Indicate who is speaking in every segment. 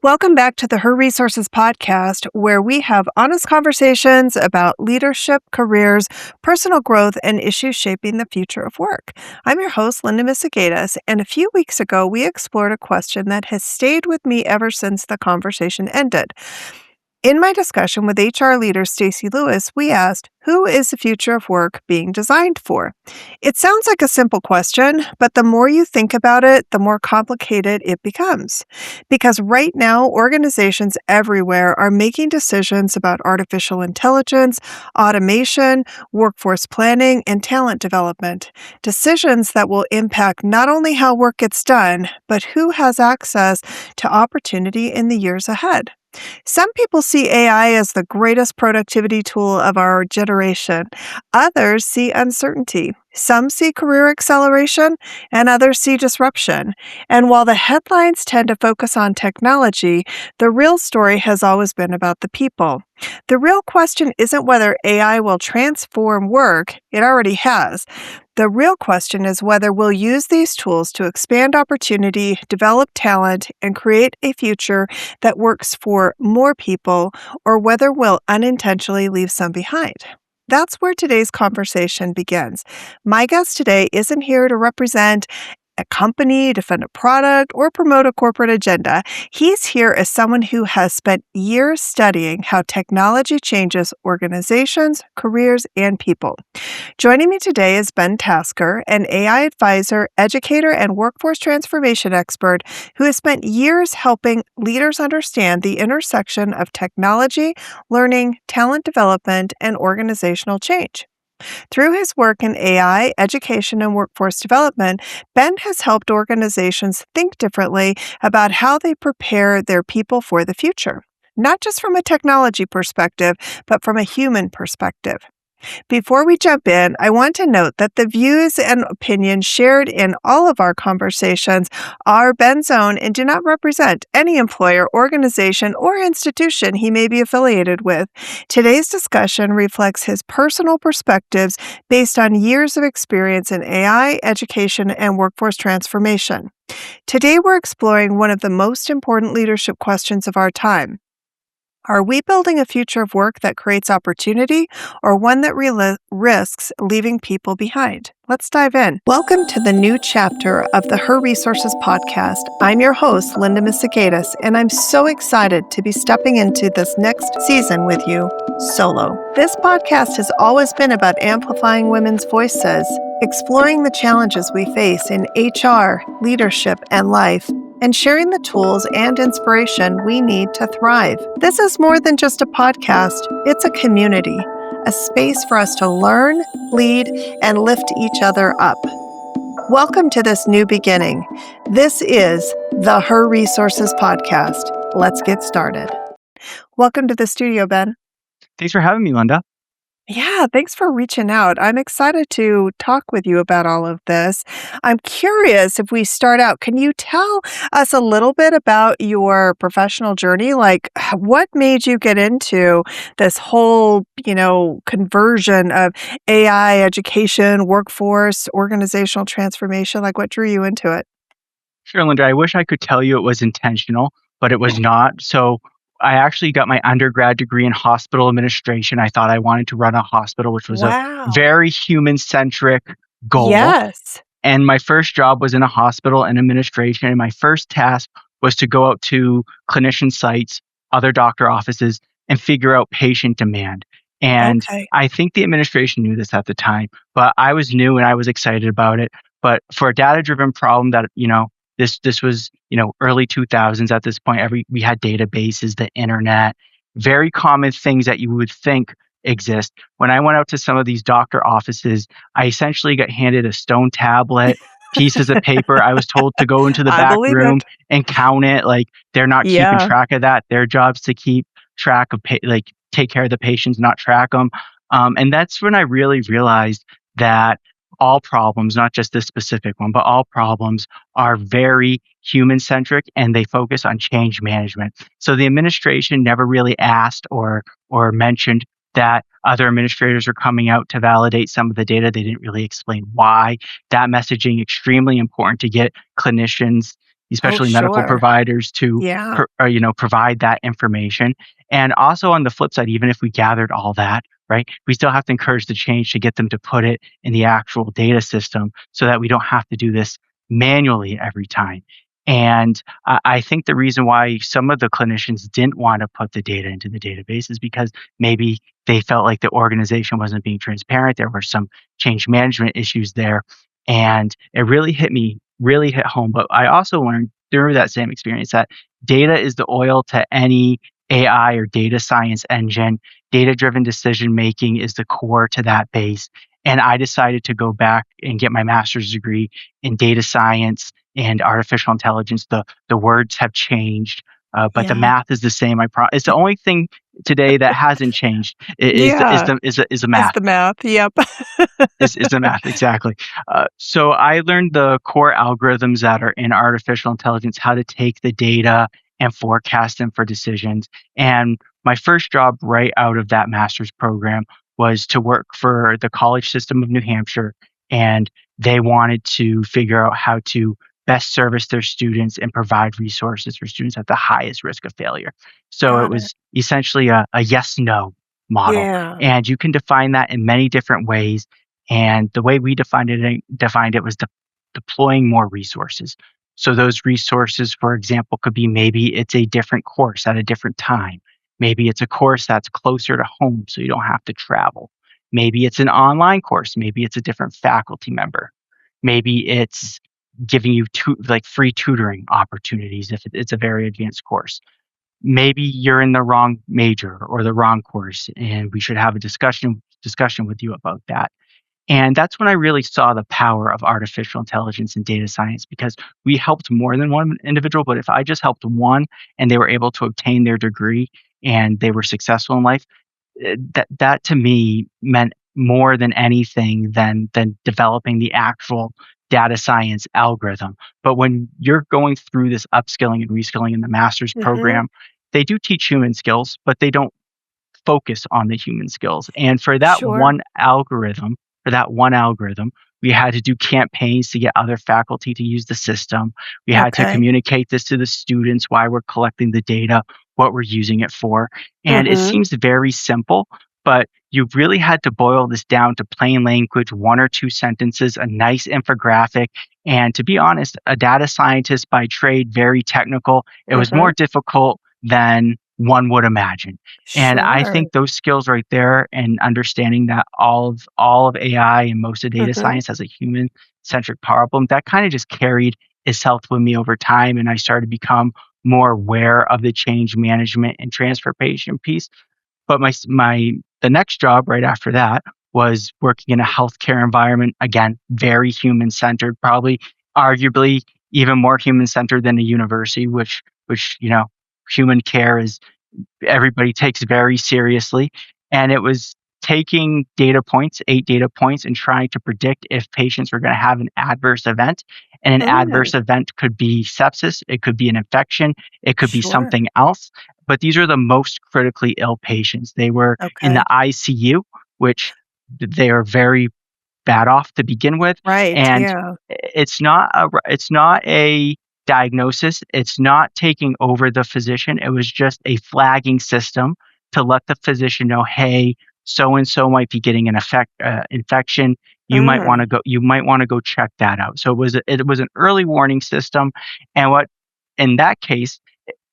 Speaker 1: Welcome back to the Her Resources podcast, where we have honest conversations about leadership, careers, personal growth, and issues shaping the future of work. I'm your host, Linda Misegatis, and a few weeks ago, we explored a question that has stayed with me ever since the conversation ended. In my discussion with HR leader Stacey Lewis, we asked, who is the future of work being designed for? It sounds like a simple question, but the more you think about it, the more complicated it becomes. Because right now, organizations everywhere are making decisions about artificial intelligence, automation, workforce planning, and talent development. Decisions that will impact not only how work gets done, but who has access to opportunity in the years ahead. Some people see AI as the greatest productivity tool of our generation. Others see uncertainty. Some see career acceleration, and others see disruption. And while the headlines tend to focus on technology, the real story has always been about the people. The real question isn't whether AI will transform work, it already has. The real question is whether we'll use these tools to expand opportunity, develop talent, and create a future that works for more people, or whether we'll unintentionally leave some behind. That's where today's conversation begins. My guest today isn't here to represent a company, defend a product, or promote a corporate agenda. He's here as someone who has spent years studying how technology changes organizations, careers, and people. Joining me today is Ben Tasker, an AI advisor, educator, and workforce transformation expert who has spent years helping leaders understand the intersection of technology, learning, talent development, and organizational change. Through his work in AI, education, and workforce development, Ben has helped organizations think differently about how they prepare their people for the future, not just from a technology perspective, but from a human perspective. Before we jump in, I want to note that the views and opinions shared in all of our conversations are Ben's own and do not represent any employer, organization, or institution he may be affiliated with. Today's discussion reflects his personal perspectives based on years of experience in AI, education, and workforce transformation. Today, we're exploring one of the most important leadership questions of our time. Are we building a future of work that creates opportunity or one that risks leaving people behind? Let's dive in. Welcome to the new chapter of the Her Resources podcast. I'm your host, Linda Misegatis, and I'm so excited to be stepping into this next season with you solo. This podcast has always been about amplifying women's voices, exploring the challenges we face in HR, leadership, and life, and sharing the tools and inspiration we need to thrive. This is more than just a podcast, it's a community, a space for us to learn, lead, and lift each other up. Welcome to this new beginning. This is the Her Resources podcast. Let's get started. Welcome to the studio, Ben.
Speaker 2: Thanks for having me, Linda.
Speaker 1: Yeah, thanks for reaching out. I'm excited to talk with you about all of this. I'm curious if we start out, can you tell us a little bit about your professional journey? Like, what made you get into this whole, conversion of AI, education, workforce, organizational transformation? Like, what drew you into it?
Speaker 2: Sure, Linda. I wish I could tell you it was intentional, but it was not. So I actually got my undergrad degree in hospital administration. I thought I wanted to run a hospital, which was a
Speaker 1: Wow.
Speaker 2: very human-centric goal.
Speaker 1: Yes.
Speaker 2: And my first job was in a hospital in administration. And my first task was to go out to clinician sites, other doctor offices, and figure out patient demand. And
Speaker 1: Okay.
Speaker 2: I think the administration knew this at the time, but I was new and I was excited about it. But for a data-driven problem that, this was, early 2000s at this point, we had databases, the internet, very common things that you would think exist. When I went out to some of these doctor offices, I essentially got handed a stone tablet, pieces of paper. I was told to go into the
Speaker 1: I
Speaker 2: back
Speaker 1: believe
Speaker 2: room
Speaker 1: it.
Speaker 2: and count it. Like, they're not keeping
Speaker 1: Yeah.
Speaker 2: track of that. Their job's to keep track of, take care of the patients, not track them. And that's when I really realized that all problems, not just this specific one, but all problems are very human centric and they focus on change management. So the administration never really asked or mentioned that other administrators are coming out to validate some of the data. They didn't really explain why. That messaging extremely important to get clinicians
Speaker 1: Oh,
Speaker 2: especially medical
Speaker 1: sure.
Speaker 2: providers to
Speaker 1: Yeah.
Speaker 2: provide that information. And also on the flip side, even if we gathered all that, right, we still have to encourage the change to get them to put it in the actual data system so that we don't have to do this manually every time. And I think the reason why some of the clinicians didn't want to put the data into the database is because maybe they felt like the organization wasn't being transparent. There were some change management issues there. And it really hit me, really hit home. But I also learned through that same experience that data is the oil to any AI or data science engine. Data driven decision making is the core to that base. And I decided to go back and get my master's degree in data science and artificial intelligence. The words have changed, but the
Speaker 1: Yeah.
Speaker 2: math is the same. It's the only thing today that hasn't changed
Speaker 1: Yeah.
Speaker 2: is the
Speaker 1: Is
Speaker 2: math.
Speaker 1: the math. Yep.
Speaker 2: Is the math, exactly. So I learned the core algorithms that are in artificial intelligence, how to take the data and forecast them for decisions. And my first job right out of that master's program was to work for the college system of New Hampshire. And they wanted to figure out how to best service their students and provide resources for students at the highest risk of failure. So it
Speaker 1: Got it.
Speaker 2: was essentially a yes no model.
Speaker 1: Yeah.
Speaker 2: And you can define that in many different ways. And the way we defined it was deploying more resources. So those resources, for example, could be maybe it's a different course at a different time. Maybe it's a course that's closer to home so you don't have to travel. Maybe it's an online course. Maybe it's a different faculty member. Maybe it's giving you like free tutoring opportunities if it's a very advanced course. Maybe you're in the wrong major or the wrong course, and we should have a discussion with you about that. And that's when I really saw the power of artificial intelligence and data science because we helped more than one individual. But if I just helped one and they were able to obtain their degree and they were successful in life, that to me meant more than anything than developing the actual data science algorithm. But when you're going through this upskilling and reskilling in the master's
Speaker 1: Mhm.
Speaker 2: program, they do teach human skills, but they don't focus on the human skills. And
Speaker 1: Sure.
Speaker 2: for that one algorithm, we had to do campaigns to get other faculty to use the system. We had to
Speaker 1: Okay.
Speaker 2: communicate this to the students, why we're collecting the data, what we're using it for. And it
Speaker 1: Mhm.
Speaker 2: seems very simple, but you really had to boil this down to plain language, one or two sentences, a nice infographic. And to be honest, a data scientist by trade, very technical, it was more
Speaker 1: Mhm.
Speaker 2: difficult than one would imagine. And I
Speaker 1: Sure.
Speaker 2: think those skills right there and understanding that all of AI and most of data
Speaker 1: Mhm.
Speaker 2: science has a human centric problem, that kind of just carried itself with me over time. And I started to become more aware of the change management and transformation piece. But the next job right after that was working in a healthcare environment. Again, very human centered, probably arguably even more human centered than a university, which human care is everybody takes very seriously. And it was taking data points, 8 data points, and trying to predict if patients were going to have an adverse event. And an
Speaker 1: Mm.
Speaker 2: adverse event could be sepsis, it could be an infection, it could be
Speaker 1: Sure.
Speaker 2: something else. But these are the most critically ill patients. They were in the
Speaker 1: Okay.
Speaker 2: ICU, which they are very bad off to begin with.
Speaker 1: Right.
Speaker 2: And
Speaker 1: Yeah.
Speaker 2: it's not a diagnosis. It's not taking over the physician. It was just a flagging system to let the physician know, hey, so and so might be getting an infection.
Speaker 1: Mm.
Speaker 2: You might want to go check that out. So it was an early warning system. And what in that case,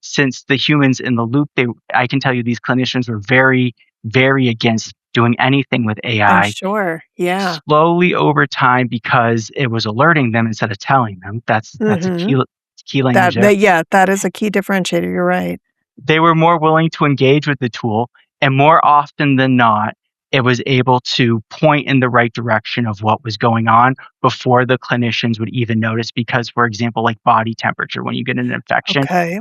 Speaker 2: since the humans in the loop, I can tell you these clinicians were very, very against doing anything with
Speaker 1: I'm
Speaker 2: AI.
Speaker 1: sure. Yeah.
Speaker 2: Slowly over time, because it was alerting them instead of telling them, that's a
Speaker 1: Mhm.
Speaker 2: key language
Speaker 1: That
Speaker 2: there.
Speaker 1: that yeah, that is a key differentiator, you're right.
Speaker 2: They were more willing to engage with the tool, and more often than not, it was able to point in the right direction of what was going on before the clinicians would even notice because, for example, like body temperature, when you get an infection,
Speaker 1: Okay.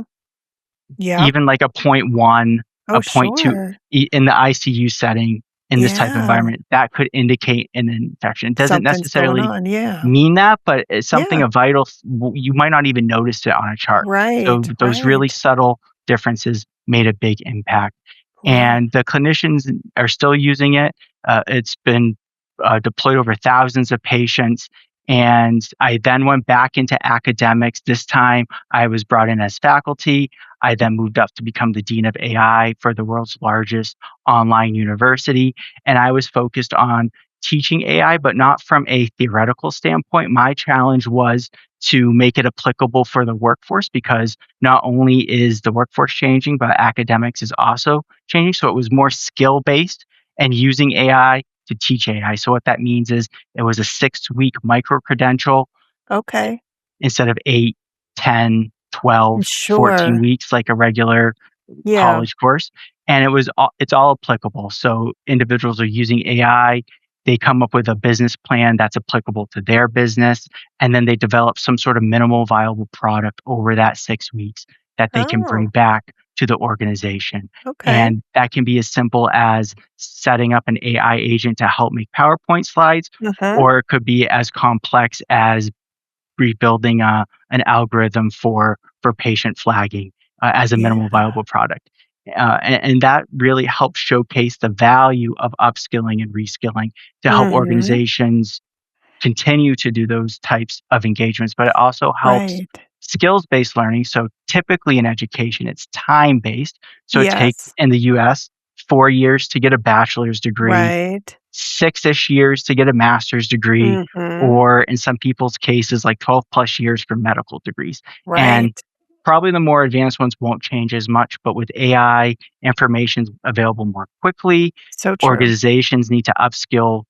Speaker 1: Yep.
Speaker 2: even like a point 1,
Speaker 1: Oh,
Speaker 2: a point 2
Speaker 1: sure.
Speaker 2: in the ICU setting in this type of
Speaker 1: Yeah.
Speaker 2: environment, that could indicate an infection. It doesn't
Speaker 1: Something's going
Speaker 2: necessarily
Speaker 1: on, yeah.
Speaker 2: mean that, but it's something
Speaker 1: Yeah.
Speaker 2: of vital you might not even notice it on a chart. So
Speaker 1: Right,
Speaker 2: those really
Speaker 1: right,
Speaker 2: subtle differences made a big impact.
Speaker 1: right.
Speaker 2: And the clinicians are still using it. It's been deployed over thousands of patients, And I then went back into academics. This time I was brought in as faculty. I then moved up to become the dean of AI for the world's largest online university. And I was focused on teaching AI, but not from a theoretical standpoint. My challenge was to make it applicable for the workforce because not only is the workforce changing, but academics is also changing. So it was more skill based and using AI to teach AI. So what that means is it was a 6-week micro credential
Speaker 1: Okay.
Speaker 2: instead of 8, 10, 12, 14
Speaker 1: Sure.
Speaker 2: weeks like a regular
Speaker 1: Yeah.
Speaker 2: college course. And it's all applicable. So individuals are using AI, they come up with a business plan that's applicable to their business, and then they develop some sort of minimal viable product over that 6 weeks that they can bring
Speaker 1: Oh,
Speaker 2: back to the organization.
Speaker 1: okay.
Speaker 2: And that can be as simple as setting up an AI agent to help make PowerPoint slides,
Speaker 1: Mhm.
Speaker 2: or it could be as complex as rebuilding an algorithm for patient flagging as a
Speaker 1: Yeah.
Speaker 2: minimal viable product. And that really helps showcase the value of upskilling and reskilling to help
Speaker 1: Mhm.
Speaker 2: organizations continue to do those types of engagements, but it also helps
Speaker 1: Right.
Speaker 2: skills based learning. So typically in education, it's time based. So it takes
Speaker 1: Yes.
Speaker 2: in the US 4 years to get a bachelor's degree,
Speaker 1: Right.
Speaker 2: 6-ish years to get a master's degree,
Speaker 1: Mhm.
Speaker 2: or in some people's cases, like 12 plus years for medical degrees. And
Speaker 1: Right.
Speaker 2: probably the more advanced ones won't change as much, but with AI, information's available more quickly.
Speaker 1: So true.
Speaker 2: Organizations need to upskill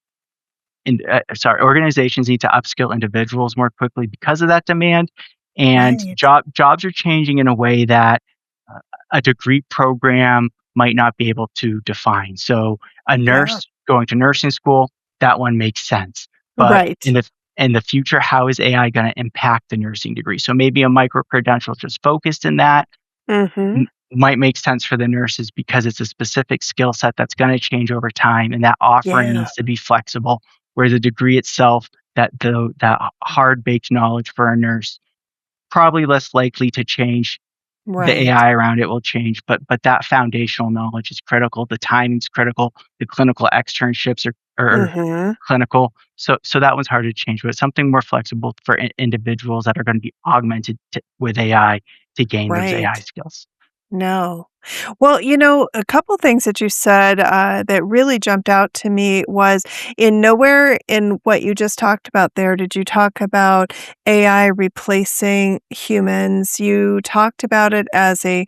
Speaker 2: organizations need to upskill individuals more quickly because of that demand. And
Speaker 1: Right.
Speaker 2: jobs are changing in a way that uh, a degree program might not be able to define. So a
Speaker 1: Yeah.
Speaker 2: nurse going to nursing school, that one makes sense. But
Speaker 1: Right.
Speaker 2: in the future, how is AI going to impact the nursing degree? So maybe a micro credential just focused in that
Speaker 1: Mhm.
Speaker 2: might make sense for the nurses because it's a specific skill set that's going to change over time, and that offering
Speaker 1: Yeah.
Speaker 2: needs to be flexible. Where the degree itself, that hard baked knowledge for a nurse, probably less likely to change. The
Speaker 1: Right.
Speaker 2: AI around it will change, but that foundational knowledge is critical. The timing's critical. The clinical externships are
Speaker 1: Mhm.
Speaker 2: clinical. So that one's hard to change, but something more flexible for individuals that are going to be augmented with AI to gain those AI
Speaker 1: Right.
Speaker 2: skills.
Speaker 1: No. Well, a couple things that you said that really jumped out to me was in nowhere in what you just talked about there did you talk about AI replacing humans. You talked about it as a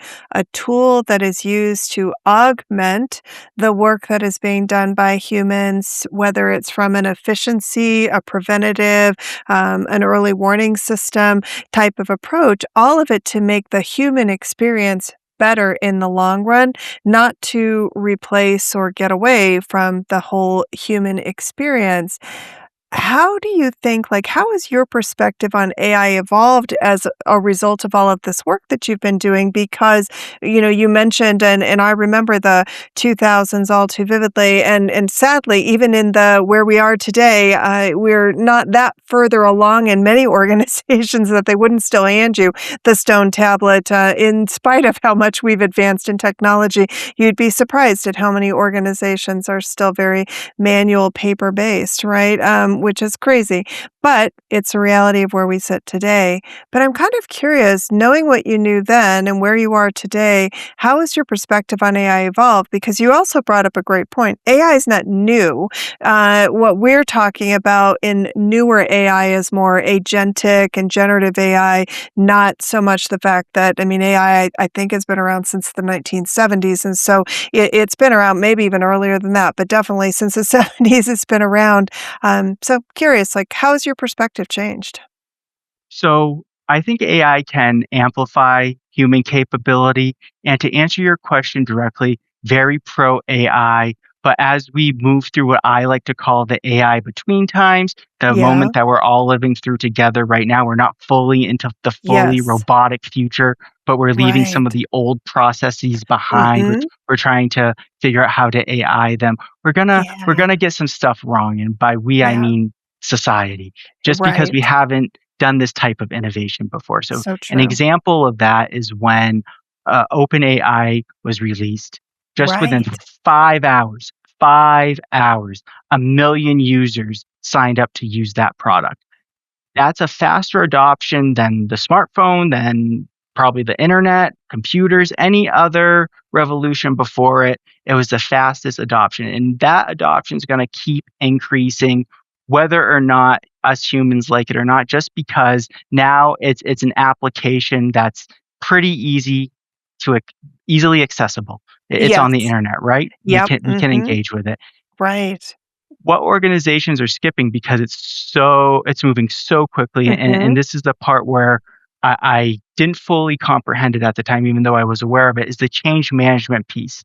Speaker 1: tool that is used to augment the work that is being done by humans, whether it's from an efficiency, a preventative, an early warning system type of approach, all of it to make the human experience better in the long run, not to replace or get away from the whole human experience. How do you think how has your perspective on AI evolved as a result of all of this work that you've been doing? Because, you mentioned and I remember the 2000s all too vividly, and sadly, even in the where we are today, we're not that further along in many organizations that they wouldn't still hand you the stone tablet, in spite of how much we've advanced in technology. You'd be surprised at how many organizations are still very manual paper based, right? Which is crazy, but it's a reality of where we sit today. But I'm kind of curious, knowing what you knew then and where you are today, how has your perspective on AI evolved? Because you also brought up a great point. AI is not new. What we're talking about in newer AI is more agentic and generative AI, not so much the fact that, I mean, AI, I think, has been around since the 1970s. And so it's been around maybe even earlier than that, but definitely since the 70s, it's been around. So curious, how has your perspective changed?
Speaker 2: So I think AI can amplify human capability. And to answer your question directly, very pro AI. But as we move through what I like to call the AI between times, the
Speaker 1: Yeah.
Speaker 2: moment that we're all living through together right now, we're not fully into the fully
Speaker 1: Yes.
Speaker 2: robotic future, but we're leaving some of
Speaker 1: Right.
Speaker 2: the old processes behind.
Speaker 1: Mhm.
Speaker 2: We're trying to figure out how to AI them. We're
Speaker 1: Yeah.
Speaker 2: gonna get some stuff wrong. And by we I
Speaker 1: Yeah.
Speaker 2: mean society. Just because we
Speaker 1: Right.
Speaker 2: haven't done this type of innovation before. So
Speaker 1: So
Speaker 2: an
Speaker 1: true.
Speaker 2: example of that is when OpenAI was released. Just within
Speaker 1: Right.
Speaker 2: 5 hours, 5 hours, 1 million users signed up to use that product. That's a faster adoption than the smartphone, than probably the internet, computers, any other revolution before it. It was the fastest adoption, and that adoption is gonna keep increasing whether or not us humans like it or not, just because now it's an application that's pretty easy to easily accessible. It's on the
Speaker 1: Yes.
Speaker 2: internet, right?
Speaker 1: Yep.
Speaker 2: We can
Speaker 1: Mhm.
Speaker 2: engage with it.
Speaker 1: Right.
Speaker 2: What organizations are skipping because it's moving so quickly, and
Speaker 1: Mhm.
Speaker 2: this is the part where I didn't fully comprehend it at the time, even though I was aware of it, is the change management piece.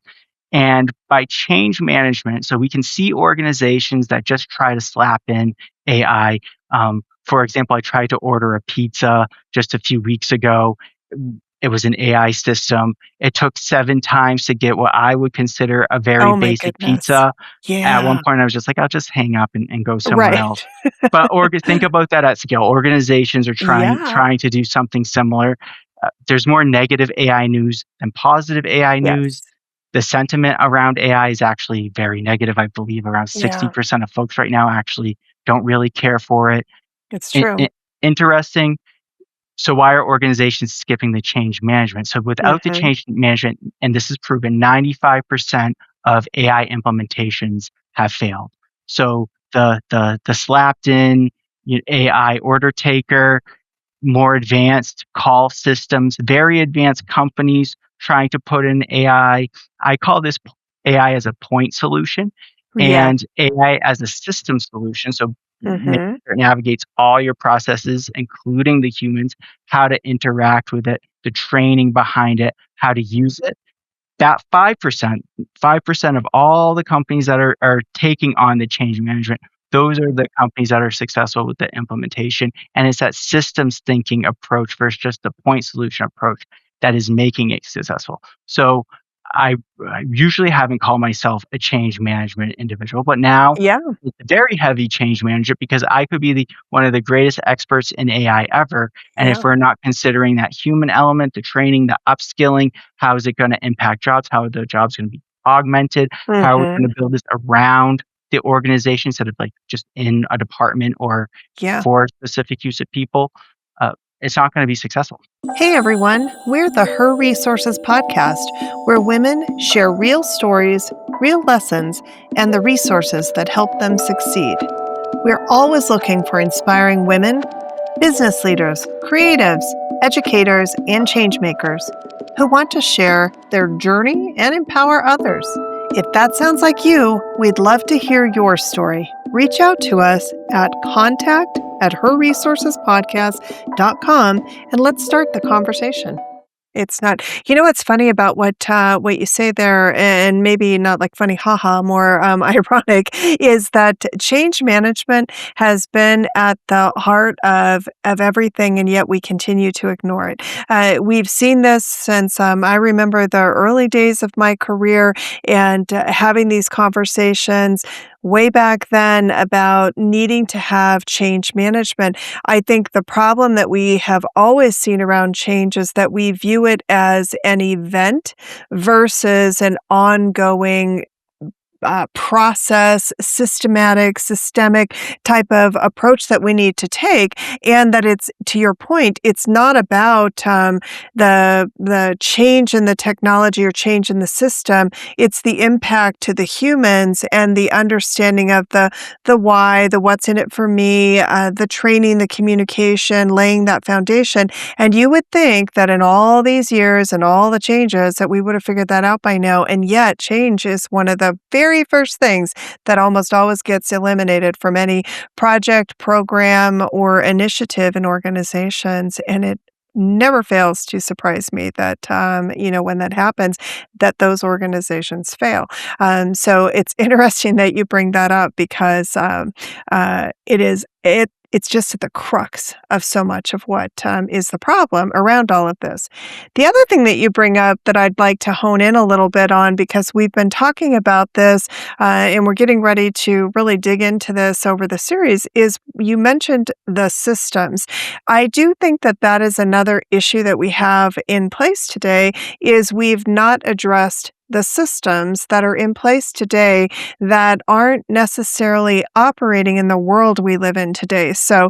Speaker 2: And by change management, so we can see organizations that just try to slap in AI. For example, I tried to order a pizza just a few weeks ago. It was an AI system. It took 7 times to get what I would consider a very
Speaker 1: Oh my
Speaker 2: basic
Speaker 1: goodness.
Speaker 2: pizza. At one
Speaker 1: Yeah.
Speaker 2: point, I was just like, "I'll just hang up and go somewhere
Speaker 1: Right.
Speaker 2: else." But think about that at scale. Organizations are
Speaker 1: Yeah.
Speaker 2: trying to do something similar. There's more negative AI news than positive AI news.
Speaker 1: Yes.
Speaker 2: The sentiment around AI is actually very negative. I believe around
Speaker 1: Yeah.
Speaker 2: 60% of folks right now actually don't really care for it.
Speaker 1: It's
Speaker 2: I
Speaker 1: true.
Speaker 2: I Interesting. So why are organizations skipping the change management? So without the
Speaker 1: Mhm.
Speaker 2: change management, and this is proven, 95% of AI implementations have failed. So the slapped in AI order taker, more advanced call systems, very advanced companies trying to put in AI. I call this AI as a point solution
Speaker 1: Yeah.
Speaker 2: and AI as a system solution. So make
Speaker 1: Mhm.
Speaker 2: sure it navigates all your processes, including the humans, how to interact with it, the training behind it, how to use it. That 5% of all the companies that are taking on the change management, those are the companies that are successful with the implementation, and it's that systems thinking approach versus just the point solution approach that is making it successful. So, I usually haven't called myself a change management individual, but now
Speaker 1: Yeah.
Speaker 2: it's a very heavy change manager because I could be the one of the greatest experts in AI ever, and if
Speaker 1: Yeah.
Speaker 2: we're not considering that human element, the training, the upskilling, how is it gonna impact jobs? How are the jobs gonna be augmented? How are we
Speaker 1: Mhm.
Speaker 2: gonna build this around the organization instead of, like, just in a department or
Speaker 1: Yeah.
Speaker 2: for specific use of people? Uh, it's not gonna be successful.
Speaker 1: Hey everyone, we're the Her Resources podcast, where women share real stories, real lessons, and the resources that help them succeed. We're always looking for inspiring women, business leaders, creatives, educators, and changemakers who want to share their journey and empower others. If that sounds like you, we'd love to hear your story. Reach out to us at contact@herresourcespodcast.com and let's start the conversation. It's not. You know what's funny about what you say there, and maybe not like funny, haha, more ironic, is that change management has been at the heart of everything, and yet we continue to ignore it. We've seen this since I remember the early days of my career, and having these conversations way back then about needing to have change management. I think the problem that we have always seen around change is that we view it as an event versus an ongoing process, systemic type of approach that we need to take, and that it's to your point, it's not about the change in the technology or change in the system. It's the impact to the humans and the understanding of the why, the what's in it for me, the training, the communication, laying that foundation. And you would think that in all these years and all the changes that we would have figured that out by now. And yet change is one of the very first things that almost always gets eliminated from any project, program, or initiative in organizations. And it never fails to surprise me that, when that happens, that those organizations fail. So it's interesting that you bring that up because it's just at the crux of so much of what is the problem around all of this. The other thing that you bring up that I'd like to hone in a little bit on, because we've been talking about this and we're getting ready to really dig into this over the series, is you mentioned the systems. I do think that that is another issue that we have in place today is we've not addressed the systems that are in place today that aren't necessarily operating in the world we live in today. So,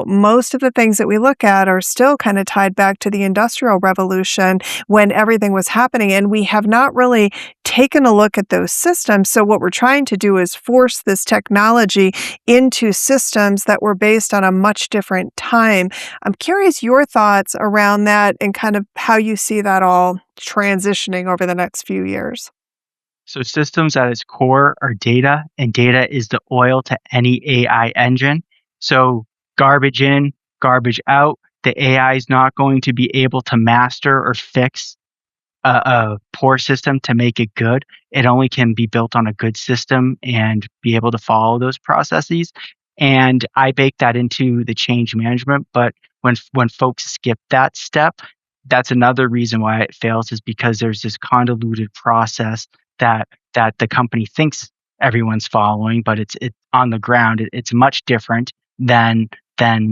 Speaker 1: most of the things that we look at are still kind of tied back to the Industrial Revolution when everything was happening, and we have not really taken a look at those systems. So, what we're trying to do is force this technology into systems that were based on a much different time. I'm curious your thoughts around that and kind of how you see that all transitioning over the next few years.
Speaker 2: So systems at its core are data, and data is the oil to any AI engine. So garbage in, garbage out. The AI is not going to be able to master or fix a poor system to make it good. It only can be built on a good system and be able to follow those processes. And I bake that into the change management. But when folks skip that step, that's another reason why it fails is because there's this convoluted process that the company thinks everyone's following, but it's on the ground. It's much different than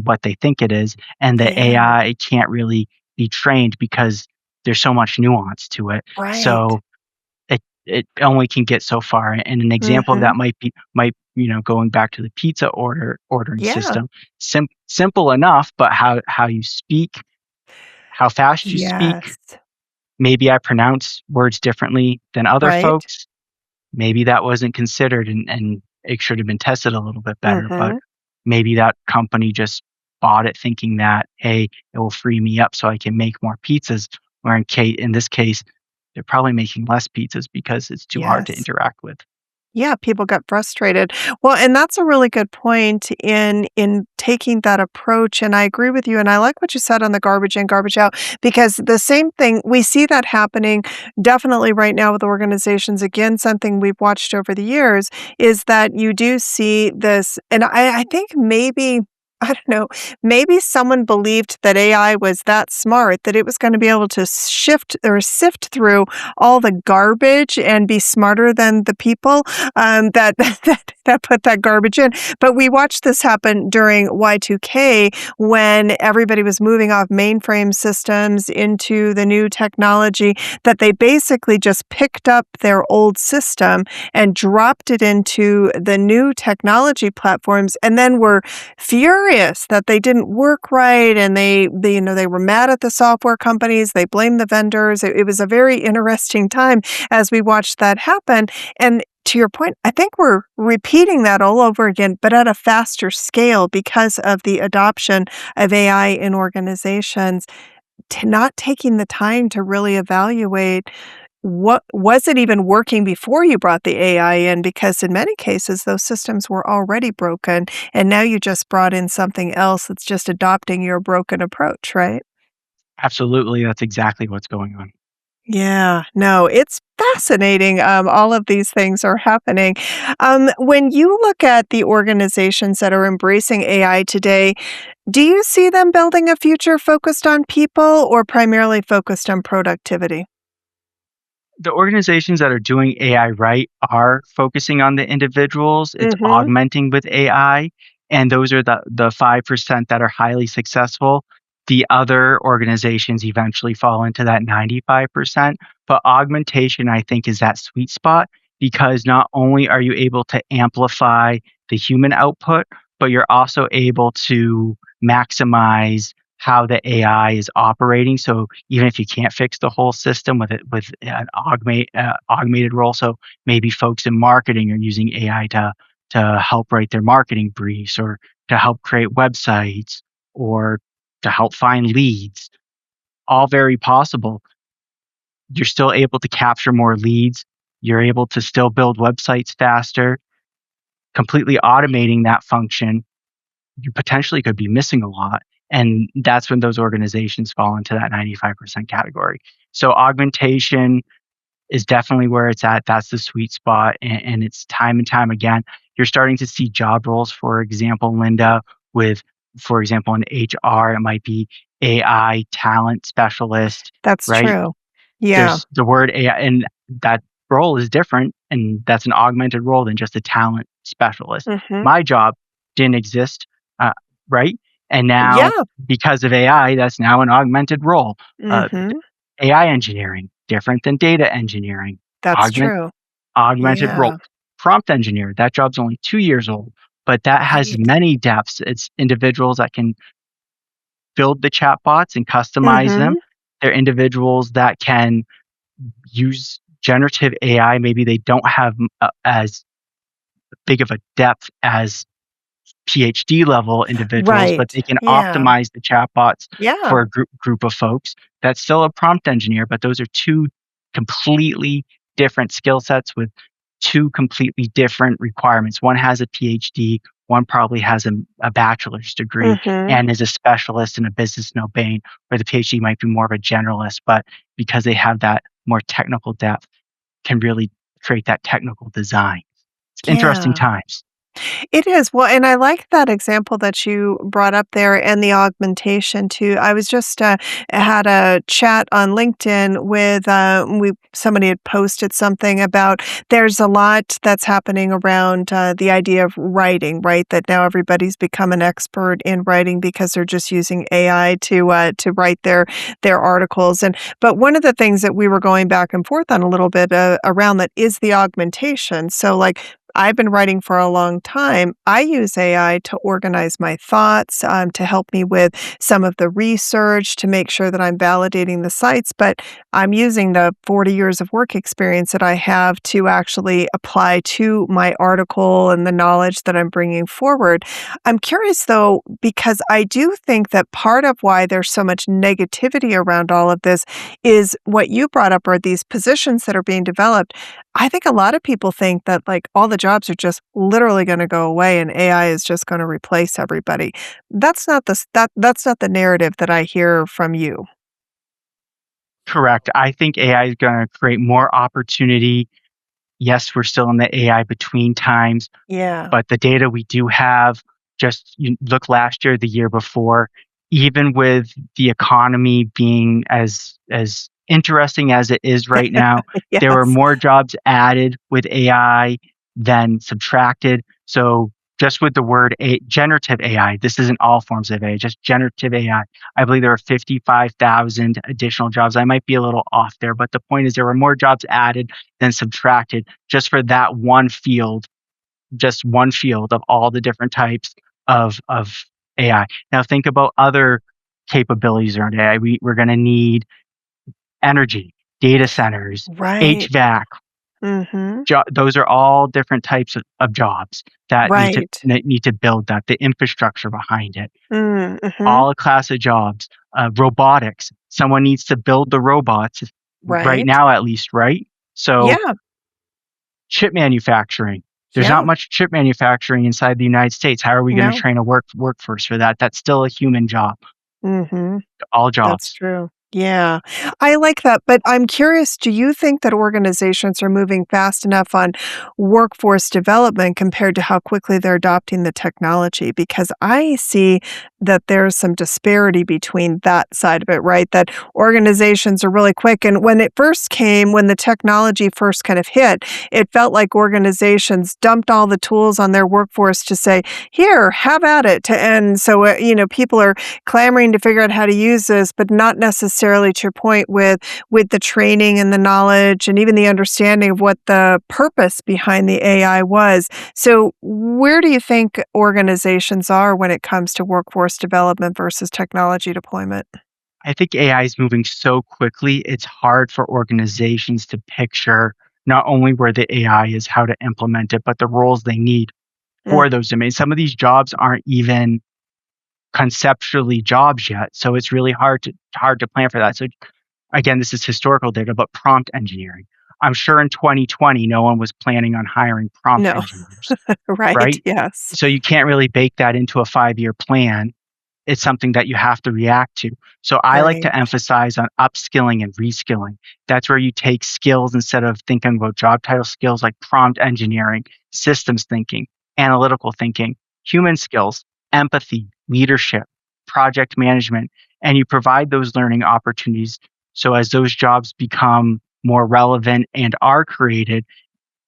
Speaker 2: what they think it is, and the
Speaker 1: Yeah,
Speaker 2: AI can't really be trained because there's so much nuance to it.
Speaker 1: right.
Speaker 2: So it only can get so far. And an example of
Speaker 1: Mhm.
Speaker 2: that might going back to the pizza ordering
Speaker 1: Yeah.
Speaker 2: system, simple enough, but how you speak, how fast you speak.
Speaker 1: Yes.
Speaker 2: Maybe I pronounce words differently than other
Speaker 1: Right?
Speaker 2: folks. Maybe that wasn't considered, and it should have been tested a little bit better. But
Speaker 1: Mhm.
Speaker 2: maybe that company just bought it thinking that, hey, it will free me up so I can make more pizzas. Where in this case, they're probably making less pizzas because it's too hard to
Speaker 1: Yes.
Speaker 2: interact with.
Speaker 1: Yeah, people got frustrated. Well, and that's a really good point in taking that approach, and I agree with you, and I like what you said on the garbage in, garbage out, because the same thing we see that happening definitely right now with organizations. Again, something we've watched over the years is that you do see this, and I think maybe I don't know, maybe someone believed that AI was that smart that it was gonna be able to shift or sift through all the garbage and be smarter than the people that that put that garbage in. But we watched this happen during Y2K when everybody was moving off mainframe systems into the new technology that they basically just picked up their old system and dropped it into the new technology platforms and then were furious that they didn't work right and they were mad at the software companies, they blamed the vendors. It was a very interesting time as we watched that happen. And to your point, I think we're repeating that all over again, but at a faster scale because of the adoption of AI in organizations, to not taking the time to really evaluate what was it even working before you brought the AI in, because in many cases those systems were already broken and now you just brought in something else that's just adopting your broken approach, right?
Speaker 2: Absolutely, that's exactly what's going on.
Speaker 1: Yeah, no, it's fascinating. All of these things are happening. When you look at the organizations that are embracing AI today, do you see them building a future focused on people or primarily focused on productivity?
Speaker 2: The organizations that are doing AI right are focusing on the individuals. It's
Speaker 1: Mhm.
Speaker 2: augmenting with AI, and those are the 5% that are highly successful. The other organizations eventually fall into that 95%. But augmentation, I think, is that sweet spot because not only are you able to amplify the human output, but you're also able to maximize how the AI is operating. So even if you can't fix the whole system with an augmented role, so maybe folks in marketing are using AI to help write their marketing briefs or to help create websites or to help find leads. All very possible. You're still able to capture more leads. You're able to still build websites faster. Completely automating that function, you potentially could be missing a lot. And that's when those organizations fall into that 95% category. So augmentation is definitely where it's at. That's the sweet spot. And it's time and time again. You're starting to see job roles, for example, Linda, with, for example, in HR, it might be AI talent specialist,
Speaker 1: That's
Speaker 2: right?
Speaker 1: true. Yeah.
Speaker 2: There's the word AI, and that role is different, and that's an augmented role than just a talent specialist.
Speaker 1: Mhm.
Speaker 2: My job didn't exist, uh, right? And now,
Speaker 1: Yeah.
Speaker 2: because of AI, that's now an augmented role.
Speaker 1: Mhm.
Speaker 2: AI engineering, different than data engineering.
Speaker 1: That's
Speaker 2: Augment
Speaker 1: true.
Speaker 2: augmented role.
Speaker 1: Yeah.
Speaker 2: Prompt engineer, that job's only 2 years old, but that has
Speaker 1: Right.
Speaker 2: many depths. It's individuals that can build the chatbots and customize them.
Speaker 1: Mhm.
Speaker 2: They're individuals that can use generative AI. Maybe they don't have as big of a depth as PhD level individuals, but
Speaker 1: Right.
Speaker 2: they can
Speaker 1: Yeah.
Speaker 2: optimize the chatbots
Speaker 1: Yeah.
Speaker 2: for a group of folks. That's still a prompt engineer, but those are 2 completely different skill sets with 2 completely different requirements. One has a PhD, one probably has a bachelor's degree
Speaker 1: Mhm.
Speaker 2: and is a specialist in a business domain, where the PhD might be more of a generalist, but because they have that more technical depth, can really create that technical design. It's interesting
Speaker 1: Yeah.
Speaker 2: times.
Speaker 1: It is. Well, and I like that example that you brought up there and the augmentation too. I was just had a chat on LinkedIn with we somebody had posted something about there's a lot that's happening around the idea of writing, right? That now everybody's become an expert in writing because they're just using AI to write their articles. And but one of the things that we were going back and forth on a little bit around that is the augmentation. So like I've been writing for a long time. I use AI to organize my thoughts, to help me with some of the research, to make sure that I'm validating the sites. But I'm using the 40 years of work experience that I have to actually apply to my article and the knowledge that I'm bringing forward. I'm curious though, because I do think that part of why there's so much negativity around all of this is what you brought up are these positions that are being developed. I think a lot of people think that, like, all the jobs are just literally gonna go away and AI is just gonna replace everybody. That's not the narrative that I hear from you.
Speaker 2: Correct. I think AI is gonna create more opportunity. Yes, we're still in the AI between times,
Speaker 1: Yeah.
Speaker 2: but the data we do have, just you look last year, the year before, even with the economy being as interesting as it is right now, there were
Speaker 1: Yes.
Speaker 2: more jobs added with AI than subtracted. So just with the word generative AI, this isn't all forms of AI, just generative AI. I believe there are 55,000 additional jobs. I might be a little off there, but the point is there were more jobs added than subtracted just for that one field, just one field of all the different types of AI. Now think about other capabilities around AI. We're going to need energy, data centers,
Speaker 1: Right.
Speaker 2: HVAC.
Speaker 1: Mhm.
Speaker 2: Those are all different types of jobs that
Speaker 1: Right.
Speaker 2: need to build that the infrastructure behind it.
Speaker 1: Mhm.
Speaker 2: All a class of jobs. Robotics. Someone needs to build the robots right
Speaker 1: Right.
Speaker 2: now, at least, right? So
Speaker 1: Yeah.
Speaker 2: chip manufacturing. There's not
Speaker 1: Yeah.
Speaker 2: much chip manufacturing inside the United States. How are we gonna
Speaker 1: No.
Speaker 2: train a workforce for that? That's still a human job,
Speaker 1: Mhm.
Speaker 2: all
Speaker 1: That's
Speaker 2: jobs.
Speaker 1: true. Yeah. I like that, but I'm curious, do you think that organizations are moving fast enough on workforce development compared to how quickly they're adopting the technology? Because I see that there's some disparity between that side of it, right? That organizations are really quick. And when it first came, when the technology first kind of hit, it felt like organizations dumped all the tools on their workforce to say, here, have at it. And so, people are clamoring to figure out how to use this, but not necessarily to your point with the training and the knowledge and even the understanding of what the purpose behind the AI was. So, where do you think organizations are when it comes to workforce development versus technology deployment?
Speaker 2: I think AI is moving so quickly, it's hard for organizations to picture not only where the AI is, how to implement it, but the roles they need
Speaker 1: Mm,
Speaker 2: for those domains. Some of these jobs aren't even conceptually jobs yet, so it's really hard to plan for that. So again, this is historical data, but prompt engineering. I'm sure in 2020, no one was planning on hiring prompt
Speaker 1: no.
Speaker 2: engineers,
Speaker 1: Right,
Speaker 2: right?
Speaker 1: yes.
Speaker 2: So you can't really bake that into a 5-year plan. It's something that you have to react to. So I like
Speaker 1: Right.
Speaker 2: to emphasize on upskilling and reskilling. That's where you take skills instead of thinking about job title skills like prompt engineering, systems thinking, analytical thinking, human skills, empathy, leadership, project management, and you provide those learning opportunities. So as those jobs become more relevant and are created,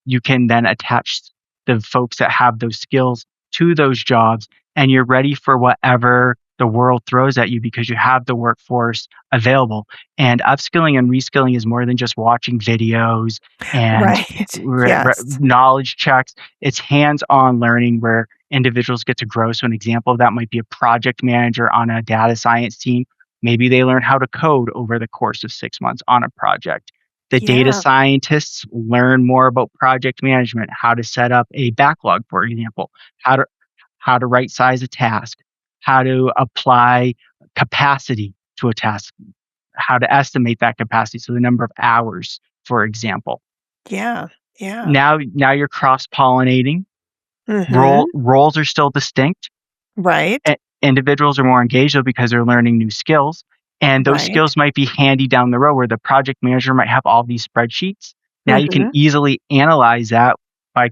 Speaker 2: you can then attach the folks that have those skills to those jobs and you're ready for whatever the world throws at you because you have the workforce available. And upskilling and reskilling is more than just watching videos and
Speaker 1: Right. Yes.
Speaker 2: knowledge checks. It's hands-on learning where individuals get to grow. So an example of that might be a project manager on a data science team. Maybe they learn how to code over the course of 6 months on a project. The data
Speaker 1: Yeah.
Speaker 2: scientists learn more about project management, how to set up a backlog, for example, how to right size a task, how to apply capacity to a task, how to estimate that capacity, so the number of hours, for example.
Speaker 1: Yeah. Yeah.
Speaker 2: Now you're cross-pollinating.
Speaker 1: Mhm.
Speaker 2: Roles are still distinct.
Speaker 1: Right.
Speaker 2: Individuals are more engaged though because they're learning new skills, and those
Speaker 1: Right.
Speaker 2: skills might be handy down the road where the project manager might have all these spreadsheets. Now you can
Speaker 1: Mhm.
Speaker 2: easily analyze that by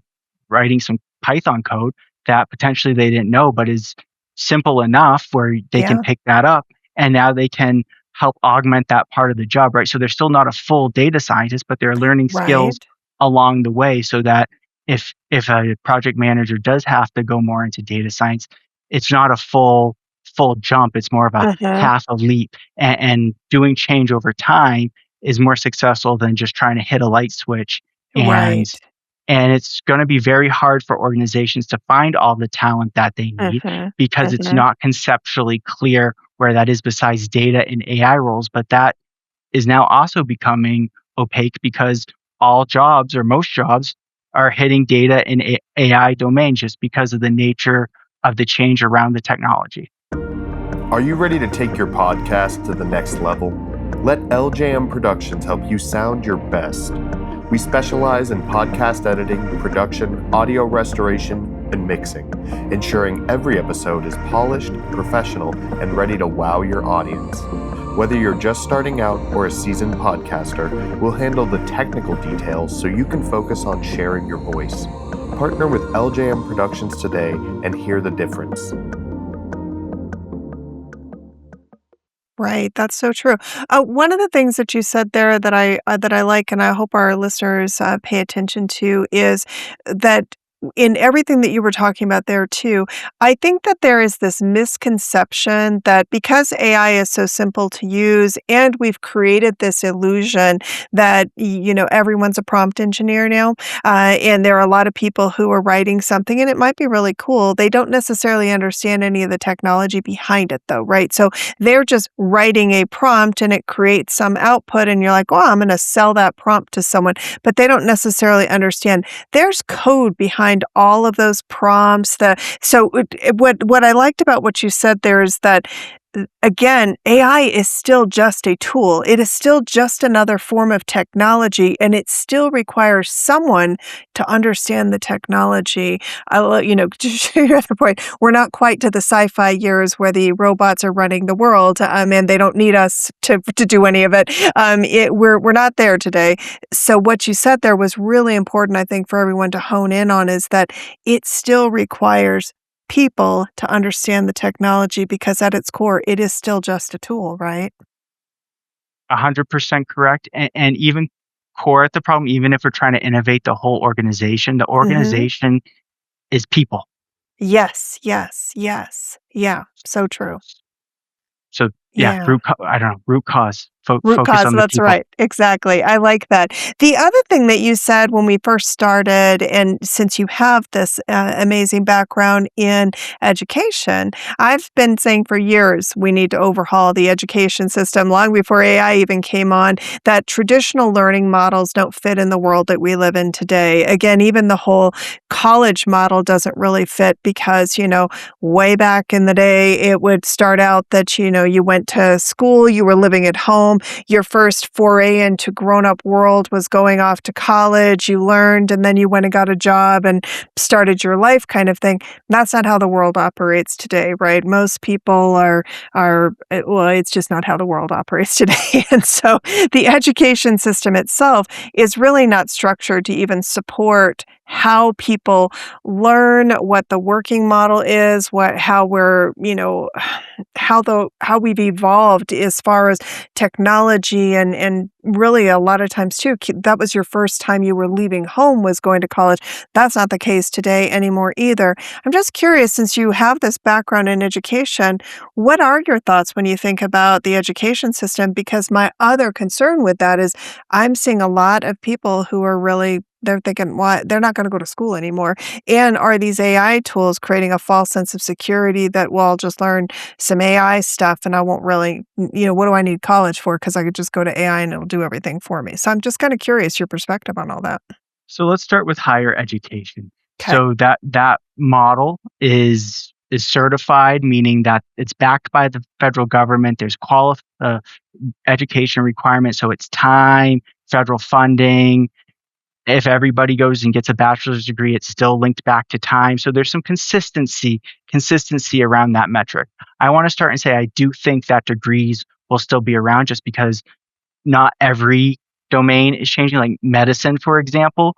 Speaker 2: writing some Python code that potentially they didn't know, but is simple enough where they can
Speaker 1: Yeah.
Speaker 2: pick that up, and now they can help augment that part of the job, right? So they're still not a full data scientist, but they're learning skills
Speaker 1: Right.
Speaker 2: along the way so that if a project manager does have to go more into data science, it's not a full jump. It's more of a
Speaker 1: Mhm.
Speaker 2: half a leap, and doing change over time is more successful than just trying to hit a light switch. And
Speaker 1: Right.
Speaker 2: it's going to be very hard for organizations to find all the talent that they need
Speaker 1: Mhm.
Speaker 2: because it's
Speaker 1: Mhm.
Speaker 2: not conceptually clear where that is besides data and AI roles. But that is now also becoming opaque because all jobs or most jobs are hitting data and AI domains just because of the nature of the change around the technology.
Speaker 3: Are you ready to take your podcast to the next level? Let LJM Productions help you sound your best. We specialize in podcast editing, production, audio restoration, and mixing, ensuring every episode is polished, professional, and ready to wow your audience. Whether you're just starting out or a seasoned podcaster, we'll handle the technical details so you can focus on sharing your voice. Partner with LJM Productions today and hear the difference.
Speaker 1: Right, that's so true. One of the things that you said there that I like, and I hope our listeners pay attention to, is that in everything that you were talking about there too, I think that there is this misconception that because AI is so simple to use, and we've created this illusion that everyone's a prompt engineer now, and there are a lot of people who are writing something, and it might be really cool. They don't necessarily understand any of the technology behind it, though, right? So they're just writing a prompt and it creates some output and you're like, "Oh, I'm gonna sell that prompt to someone." But they don't necessarily understand there's code behind all of those prompts. What I liked about what you said there is that again, AI is still just a tool. It is still just another form of technology, and it still requires someone to understand the technology. To share your other point, we're not quite to the sci-fi years where the robots are running the world, and they don't need us to do any of it. We're not there today. So what you said there was really important, I think, for everyone to hone in on is that it still requires people to understand the technology because at its core, it is still just a tool, right?
Speaker 2: 100% correct. And even core at the problem, even if we're trying to innovate the
Speaker 1: Mhm.
Speaker 2: organization is people.
Speaker 1: Yes, yes, yes. Yeah, so true.
Speaker 2: So yeah,
Speaker 1: Yeah.
Speaker 2: I don't know, root cause,
Speaker 1: Root
Speaker 2: focus
Speaker 1: cause,
Speaker 2: on the
Speaker 1: that's
Speaker 2: people.
Speaker 1: right. Exactly. I like that. The other thing that you said when we first started, and since you have this amazing background in education, I've been saying for years we need to overhaul the education system long before AI even came on, that traditional learning models don't fit in the world that we live in today. Again, even the whole college model doesn't really fit because, way back in the day, it would start out that, you went to school, you were living at home, your first foray into grown-up world was going off to college, you learned, and then you went and got a job and started your life kind of thing. That's not how the world operates today, right? Most people well, it's just not how the world operates today. And so the education system itself is really not structured to even support how people learn, what the working model is, how we're, how we've evolved as far as technology and really a lot of times too, that was your first time you were leaving home was going to college. That's not the case today anymore either. I'm just curious, since you have this background in education, what are your thoughts when you think about the education system? Because my other concern with that is I'm seeing a lot of people who are really they're thinking, "What? They're not gonna go to school anymore." And are these AI tools creating a false sense of security that, "Well, I'll just learn some AI stuff and I won't really what do I need college for? Because I could just go to AI and it'll do everything for me." So I'm just kinda curious your perspective on all that.
Speaker 2: So let's start with higher education.
Speaker 1: 'Kay.
Speaker 2: So that model is certified, meaning that it's backed by the federal government. There's education requirements, so it's time, federal funding. If everybody goes and gets a bachelor's degree, it's still linked back to time. So there's some consistency around that metric. I want to start and say I do think that degrees will still be around just because not every domain is changing. Like medicine, for example,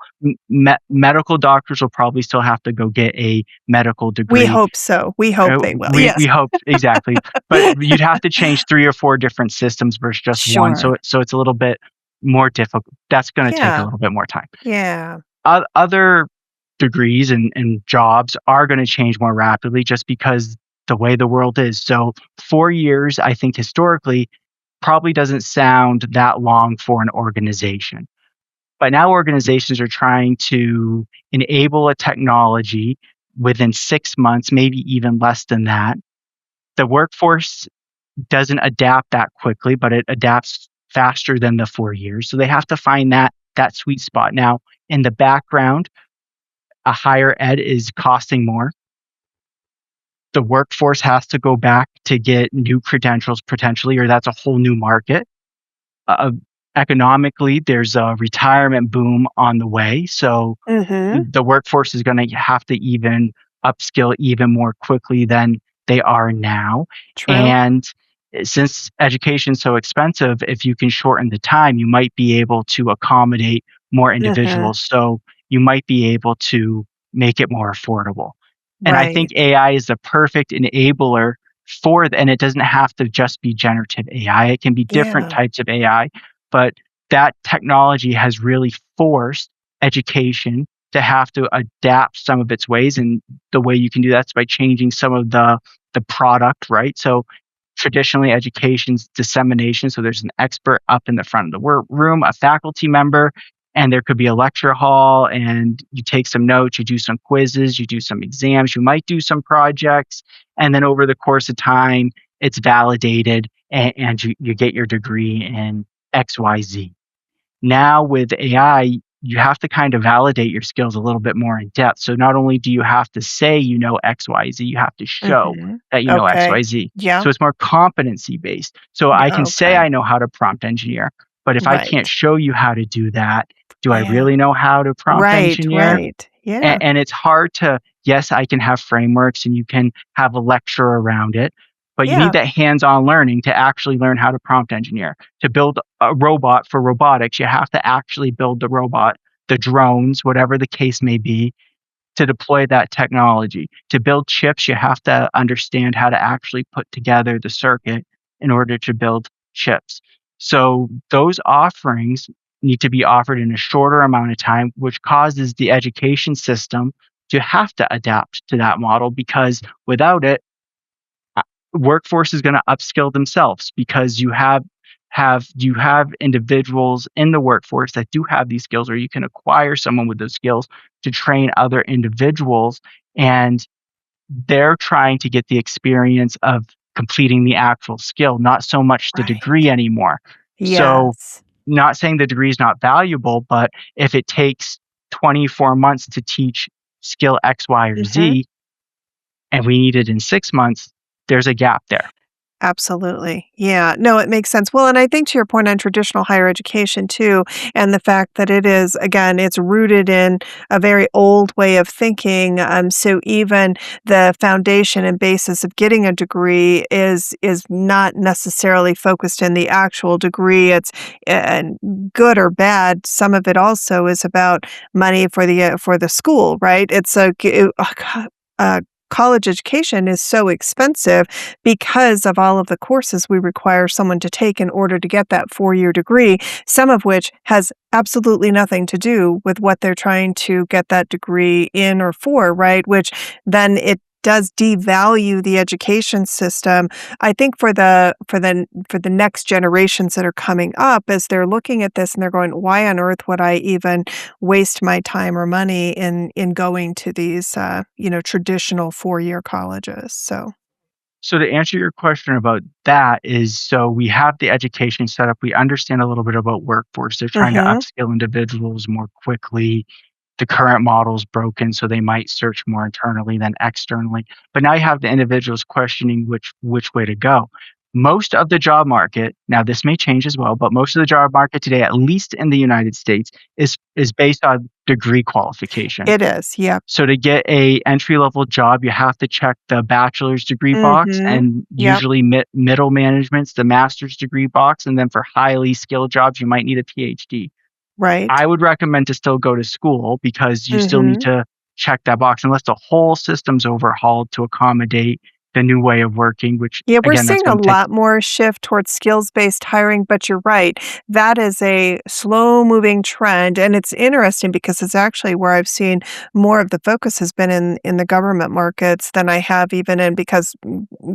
Speaker 2: medical doctors will probably still have to go get a medical
Speaker 1: We
Speaker 2: degree.
Speaker 1: hope so. We hope they will.
Speaker 2: We
Speaker 1: Yes.
Speaker 2: hope exactly, but you'd have to change 3 or 4 different systems versus just one.
Speaker 1: Sure.
Speaker 2: So it's a little bit more difficult. That's going to take a
Speaker 1: Yeah.
Speaker 2: little bit more time.
Speaker 1: Yeah.
Speaker 2: Other degrees and jobs are going to change more rapidly just because the way the world is. So 4 years, I think historically, probably doesn't sound that long for an organization. But now organizations are trying to enable a technology within 6 months, maybe even less than that. The workforce doesn't adapt that quickly, but it adapts faster than the 4 years. So they have to find that sweet spot. Now, in the background, a higher ed is costing more. The workforce has to go back to get new credentials potentially, or that's a whole new market. Uh, Economically, there's a retirement boom on the way. So
Speaker 1: Mhm.
Speaker 2: the workforce is going to have to even upskill even more quickly than they are now.
Speaker 1: True.
Speaker 2: And since education is so expensive, if you can shorten the time, you might be able to accommodate more
Speaker 1: Mhm.
Speaker 2: individuals. So you might be able to make it more affordable. And I think
Speaker 1: Right.
Speaker 2: AI is the perfect enabler and it doesn't have to just be generative AI. It can be different
Speaker 1: Yeah.
Speaker 2: types of AI, but that technology has really forced education to have to adapt some of its ways. And the way you can do that's by changing some of the product, right? So traditionally education's dissemination. So there's an expert up in the front of the room, a faculty member, and there could be a lecture hall and you take some notes, you do some quizzes, you do some exams, you might do some projects. And then over the course of time, it's validated and you get your degree in XYZ. Now with AI, you have to kind of validate your skills a little bit more in depth. So not only do you have to say you know XYZ, you have to show
Speaker 1: Mhm.
Speaker 2: that you know
Speaker 1: Okay.
Speaker 2: XYZ.
Speaker 1: Yeah.
Speaker 2: So it's more competency based. So I can say
Speaker 1: Okay.
Speaker 2: I know how to prompt engineer, but if I can't
Speaker 1: Right.
Speaker 2: show you how to do that, do I
Speaker 1: Yeah.
Speaker 2: really know how to prompt
Speaker 1: Right,
Speaker 2: engineer?
Speaker 1: right. Yeah.
Speaker 2: And it's hard to, yes, I can have frameworks and you can have a lecture around it, but you need
Speaker 1: Yeah.
Speaker 2: that hands-on learning to actually learn how to prompt engineer. To build a robot for robotics, you have to actually build the robot, the drones, whatever the case may be, to deploy that technology. To build chips, you have to understand how to actually put together the circuit in order to build chips. So those offerings need to be offered in a shorter amount of time, which causes the education system to have to adapt to that model because without it, uh, workforce is going to upskill themselves because you have individuals in the workforce that do have these skills or you can acquire someone with those skills to train other individuals and they're trying to get the experience of completing the actual skill, not so much the degree
Speaker 1: Right.
Speaker 2: anymore. So
Speaker 1: Yes.
Speaker 2: not saying the degree is not valuable, but if it takes 24 months to teach skill X, Y, or
Speaker 1: Mhm.
Speaker 2: Z, and we need it in 6 months, there's a gap there.
Speaker 1: Absolutely. Yeah. No, it makes sense. Well, and I think to your point on traditional higher education too, and the fact that it is, again, it's rooted in a very old way of thinking. So even the foundation and basis of getting a degree is not necessarily focused in the actual degree. It's good or bad. Some of it also is about money for the school, right? It's a college education is so expensive because of all of the courses we require someone to take in order to get that 4-year degree, some of which has absolutely nothing to do with what they're trying to get that degree in or for, right? Which then it does devalue the education system. I think for the next generations that are coming up, as they're looking at this and they're going, why on earth would I even waste my time or money in going to these traditional 4-year colleges? So
Speaker 2: So to answer your question about that is, so we have the education set up. We understand a little bit about workforce. They're trying to
Speaker 1: mhm.
Speaker 2: upskill individuals more quickly. The current model's broken, so they might search more internally than externally. But now you have the individuals questioning which way to go. Most of the job market, now this may change as well, but most of the job market today, at least in the United States, is based on degree qualification.
Speaker 1: It is, yep.
Speaker 2: So to get a entry level job, you have to check the bachelor's degree box,
Speaker 1: Mhm.
Speaker 2: and
Speaker 1: Yep,
Speaker 2: usually middle management's the master's degree box, and then for highly skilled jobs, you might need a PhD.
Speaker 1: right.
Speaker 2: I would recommend to still go to school because you still need
Speaker 1: Mhm.
Speaker 2: to check that box unless the whole system's overhauled to accommodate the new way of working, which
Speaker 1: Yeah, we're
Speaker 2: again, that's
Speaker 1: seeing a
Speaker 2: going to take.
Speaker 1: lot more shift towards skills-based hiring, but you're right. That is a slow-moving trend, and it's interesting because it's actually where I've seen more of the focus has been in the government markets than I have even in because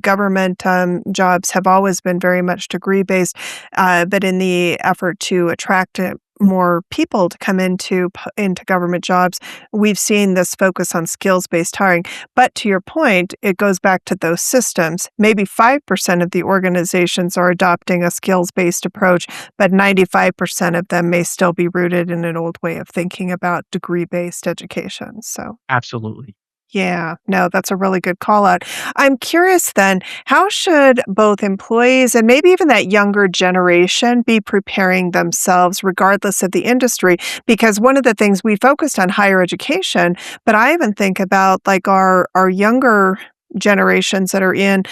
Speaker 1: government jobs have always been very much degree-based, but in the effort to attract more people to come into government jobs, we've seen this focus on skills-based hiring. But to your point, it goes back to those systems. Maybe 5% of the organizations are adopting a skills-based approach, but 95% of them may still be rooted in an old way of thinking about degree-based education. So,
Speaker 2: Absolutely.
Speaker 1: yeah, no, that's a really good call out. I'm curious then, how should both employees and maybe even that younger generation be preparing themselves regardless of the industry? Because one of the things we focused on higher education, but I even think about like our younger generations that are in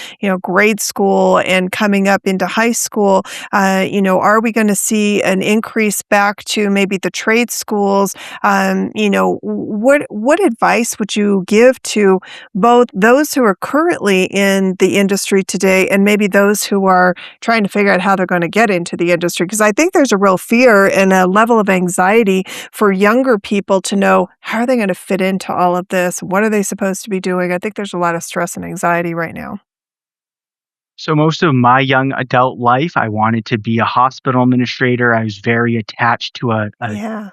Speaker 1: grade school and coming up into high school. Are we going to see an increase back to maybe the trade schools? What advice would you give to both those who are currently in the industry today and maybe those who are trying to figure out how they're going to get into the industry? Because I think there's a real fear and a level of anxiety for younger people to know how are they going to fit into all of this? What are they supposed to be doing? I think there's a lot of stress and anxiety right now.
Speaker 2: So most of my young adult life, I wanted to be a hospital administrator. I was very attached to
Speaker 1: Yeah,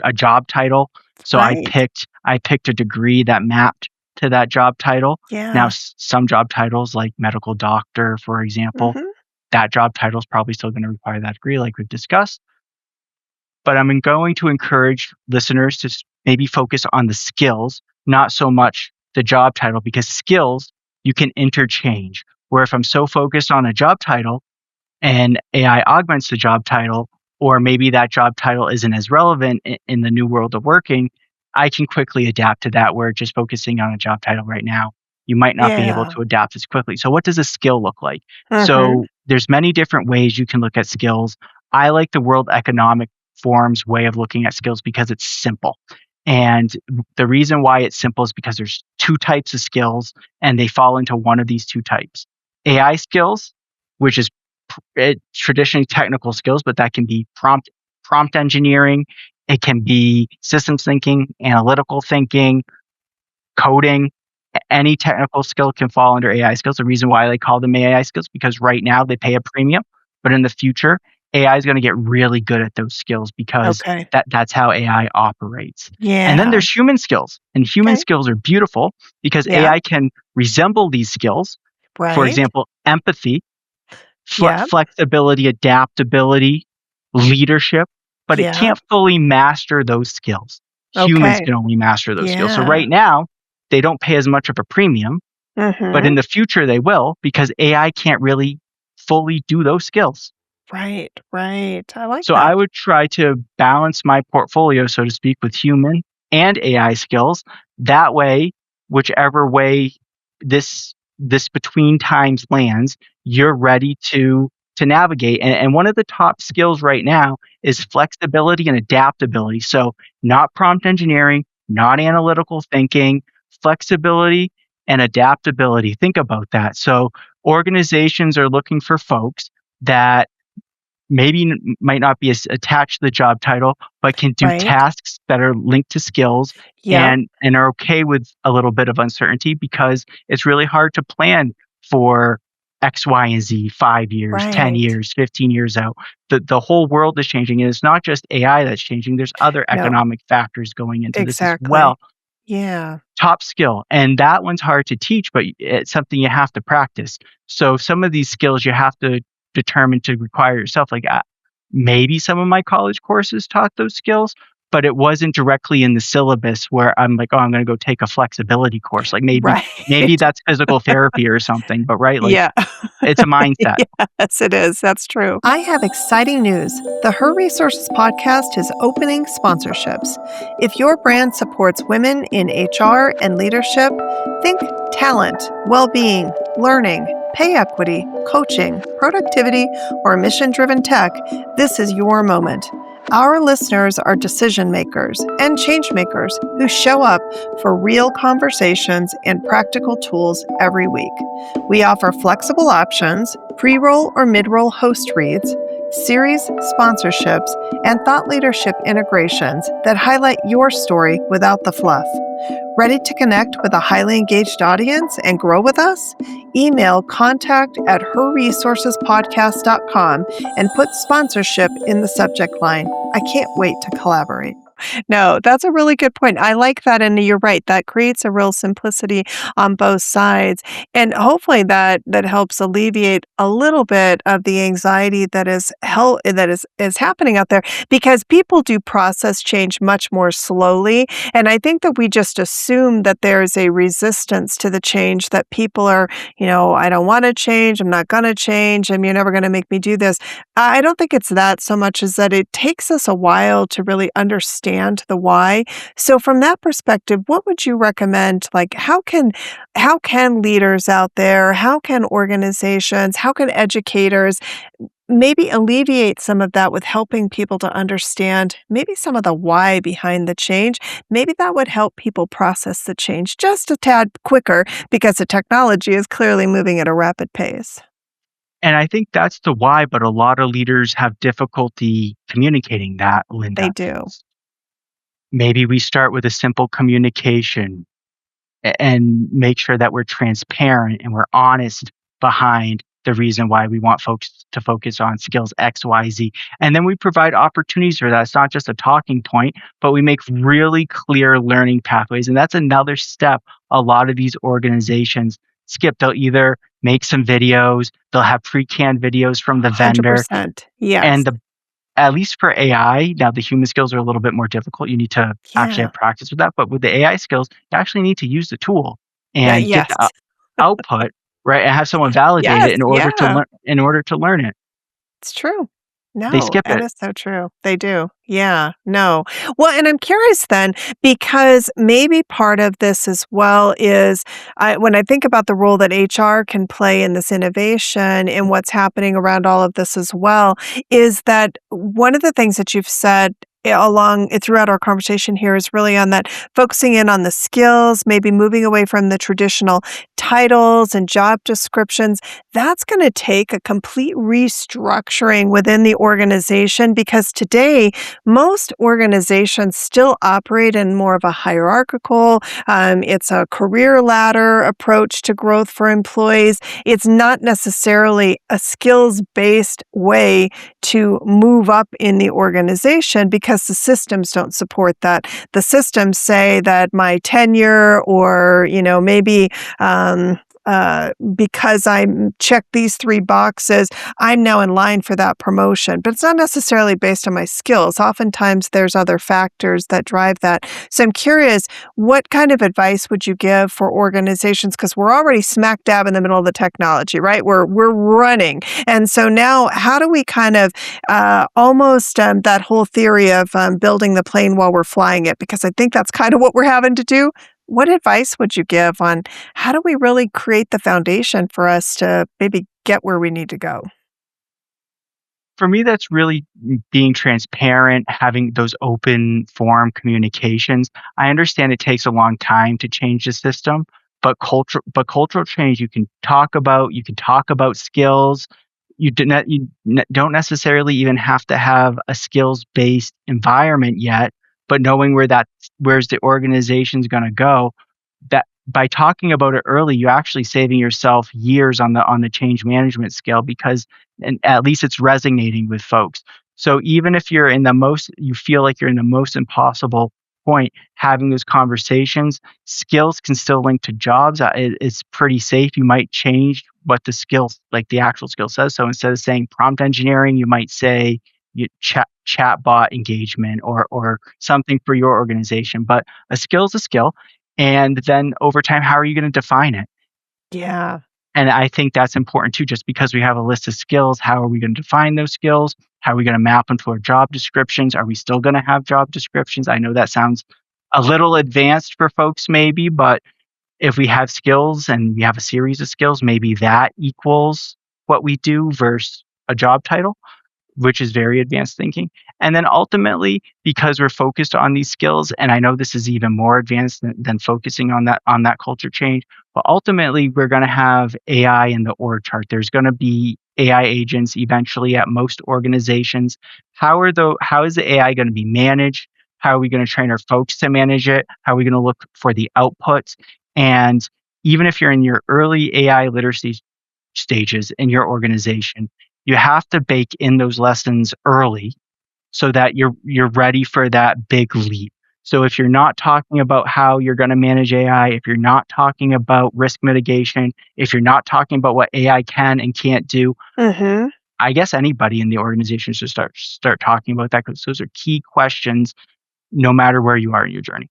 Speaker 2: a job title. So
Speaker 1: right.
Speaker 2: I picked a degree that mapped to that job title. Now
Speaker 1: Yeah.
Speaker 2: some job titles like medical doctor, for example,
Speaker 1: Mhm.
Speaker 2: that job title is probably still going to require that degree like we've discussed. But I'm going to encourage listeners to maybe focus on the skills, not so much the job title, because skills you can interchange. Where if I'm so focused on a job title and AI augments the job title, or maybe that job title isn't as relevant in the new world of working, I can quickly adapt to that. Where just focusing on a job title right now, you might not be able
Speaker 1: Yeah.
Speaker 2: to adapt as quickly. So, what does a skill look like?
Speaker 1: Mhm.
Speaker 2: So, there's many different ways you can look at skills. I like the World Economic Forum's way of looking at skills because it's simple. And the reason why it's simple is because there's two types of skills, and they fall into one of these two types. AI skills, which is traditionally technical skills, but that can be prompt engineering. It can be systems thinking, analytical thinking, coding. Any technical skill can fall under AI skills. The reason why they call them AI skills because right now they pay a premium, but in the future AI is going to get really good at those skills because
Speaker 1: Okay.
Speaker 2: that's how AI operates. And then
Speaker 1: Yeah.
Speaker 2: there's human skills, and human
Speaker 1: Okay.
Speaker 2: skills are beautiful because
Speaker 1: Yeah.
Speaker 2: AI can resemble these skills. For
Speaker 1: Right.
Speaker 2: example, empathy,
Speaker 1: Yeah.
Speaker 2: flexibility, adaptability, leadership, but it
Speaker 1: Yeah.
Speaker 2: can't fully master those skills. Humans
Speaker 1: Okay.
Speaker 2: can only master those skills. So
Speaker 1: Yeah.
Speaker 2: right now, they don't pay as much of a premium, but in
Speaker 1: Mhm.
Speaker 2: the future they will because AI can't really fully do those skills.
Speaker 1: Right, right. I like
Speaker 2: So I
Speaker 1: that.
Speaker 2: would try to balance my portfolio, so to speak, with human and AI skills. That way, whichever way this between times lands, you're ready to navigate. And one of the top skills right now is flexibility and adaptability. So not prompt engineering, not analytical thinking, flexibility and adaptability. Think about that. So organizations are looking for folks that maybe might not be as attached to the job title, but can do
Speaker 1: Right.
Speaker 2: tasks that are linked to skills
Speaker 1: Yep.
Speaker 2: and are okay with a little bit of uncertainty because it's really hard to plan for X, Y, and Z 5 years, 10
Speaker 1: Right.
Speaker 2: years, 15 years out. The whole world is changing, and it's not just AI that's changing. There's other
Speaker 1: No,
Speaker 2: economic factors going into this as
Speaker 1: exactly.
Speaker 2: well.
Speaker 1: Yeah.
Speaker 2: Top skill, and that one's hard to teach, but it's something you have to practice. So some of these skills you have to determine to require yourself. Like maybe some of my college courses taught those skills, but it wasn't directly in the syllabus where I'm like, oh, I'm going to go take a flexibility course. Like maybe
Speaker 1: Right.
Speaker 2: that's physical therapy or something. But right, like
Speaker 1: Yeah.
Speaker 2: it's a mindset.
Speaker 1: Yes, it is. That's true. I have exciting news. The Her Resources podcast is opening sponsorships. If your brand supports women in HR and leadership, think talent, well being, learning, pay equity, coaching, productivity, or mission driven tech. This is your moment. Our listeners are decision makers and change makers who show up for real conversations and practical tools every week. We offer flexible options, pre-roll or mid-roll host reads, series sponsorships, and thought leadership integrations that highlight your story without the fluff. Ready to connect with a highly engaged audience and grow with us? Email contact@herresourcespodcast.com and put sponsorship in the subject line. I can't wait to collaborate. No, that's a really good point. I like that, and you're right. That creates a real simplicity on both sides, and hopefully that helps alleviate a little bit of the anxiety that is happening out there because people do process change much more slowly, and I think that we just assume that there's a resistance to the change that people are, I don't want to change. I'm not going to change. You're never going to make me do this. I don't think it's that so much as that it takes us a while to really understand the why. So from that perspective, what would you recommend? Like how can leaders out there, how can organizations, how can educators maybe alleviate some of that with helping people to understand maybe some of the why behind the change? Maybe that would help people process the change just a tad quicker because the technology is clearly moving at a rapid pace.
Speaker 2: And I think that's the why, but a lot of leaders have difficulty communicating that,
Speaker 1: They
Speaker 2: Linda.
Speaker 1: do.
Speaker 2: Maybe we start with a simple communication and make sure that we're transparent and we're honest behind the reason why we want folks to focus on skills X, Y, Z. And then we provide opportunities for that. It's not just a talking point, but we make really clear learning pathways. And that's another step a lot of these organizations skip. They'll either make some videos, they'll have pre-canned videos from the vendor,
Speaker 1: 100%. Yes.
Speaker 2: and at least for AI, now the human skills are a little bit more difficult. You need to actually
Speaker 1: Yeah.
Speaker 2: have practice with that. But with the AI skills, you actually need to use the tool
Speaker 1: Yeah,
Speaker 2: and get
Speaker 1: yes.
Speaker 2: the output, right? And have someone validate it
Speaker 1: Yes,
Speaker 2: in order to
Speaker 1: yeah.
Speaker 2: learn it.
Speaker 1: It's true.
Speaker 2: They
Speaker 1: No,
Speaker 2: skip
Speaker 1: that
Speaker 2: it.
Speaker 1: is so true. They do. Yeah, no. Well, and I'm curious then, because maybe part of this as well is when I think about the role that HR can play in this innovation and what's happening around all of this as well, is that one of the things that you've said along throughout our conversation here is really on that focusing in on the skills, maybe moving away from the traditional titles and job descriptions. That's going to take a complete restructuring within the organization because today most organizations still operate in more of a hierarchical, it's a career ladder approach to growth for employees. It's not necessarily a skills based way to move up in the organization because the systems don't support that. The systems say that my tenure or, maybe because I check these 3 boxes, I'm now in line for that promotion. But it's not necessarily based on my skills. Oftentimes, there's other factors that drive that. So I'm curious, what kind of advice would you give for organizations? Because we're already smack dab in the middle of the technology, right? We're running. And so now, how do we kind of almost that whole theory of building the plane while we're flying it? Because I think that's kind of what we're having to do. What advice would you give on how do we really create the foundation for us to maybe get where we need to go?
Speaker 2: For me, that's really being transparent, having those open forum communications. I understand it takes a long time to change the system, but cultural change you can talk about skills. Don't necessarily even have to have a skills-based environment yet, but knowing where's the organization's gonna go, that by talking about it early, you're actually saving yourself years on the change management scale because and at least it's resonating with folks. So even if you feel like you're in the most impossible point, having those conversations, skills can still link to jobs. It's pretty safe. You might change what the skills, like the actual skill says. So instead of saying prompt engineering, you might say chatbot engagement or something for your organization. But a skill is a skill. And then over time, how are you going to define it?
Speaker 1: Yeah.
Speaker 2: And I think that's important too. Just because we have a list of skills, how are we going to define those skills? How are we going to map them to our job descriptions? Are we still going to have job descriptions? I know that sounds a little advanced for folks, maybe, but if we have skills and we have a series of skills, maybe that equals what we do versus a job title, which is very advanced thinking. And then ultimately, because we're focused on these skills, and I know this is even more advanced than focusing on that culture change, but ultimately we're going to have AI in the org chart. There's going to be AI agents eventually at most organizations. How is the AI going to be managed? How are we going to train our folks to manage it? How are we going to look for the outputs? And even if you're in your early AI literacy stages in your organization, you have to bake in those lessons early so that you're ready for that big leap. So if you're not talking about how you're going to manage AI, if you're not talking about risk mitigation, if you're not talking about what AI can and can't do,
Speaker 1: Mhm.
Speaker 2: I guess anybody in the organization should start talking about that because those are key questions no matter where you are in your journey.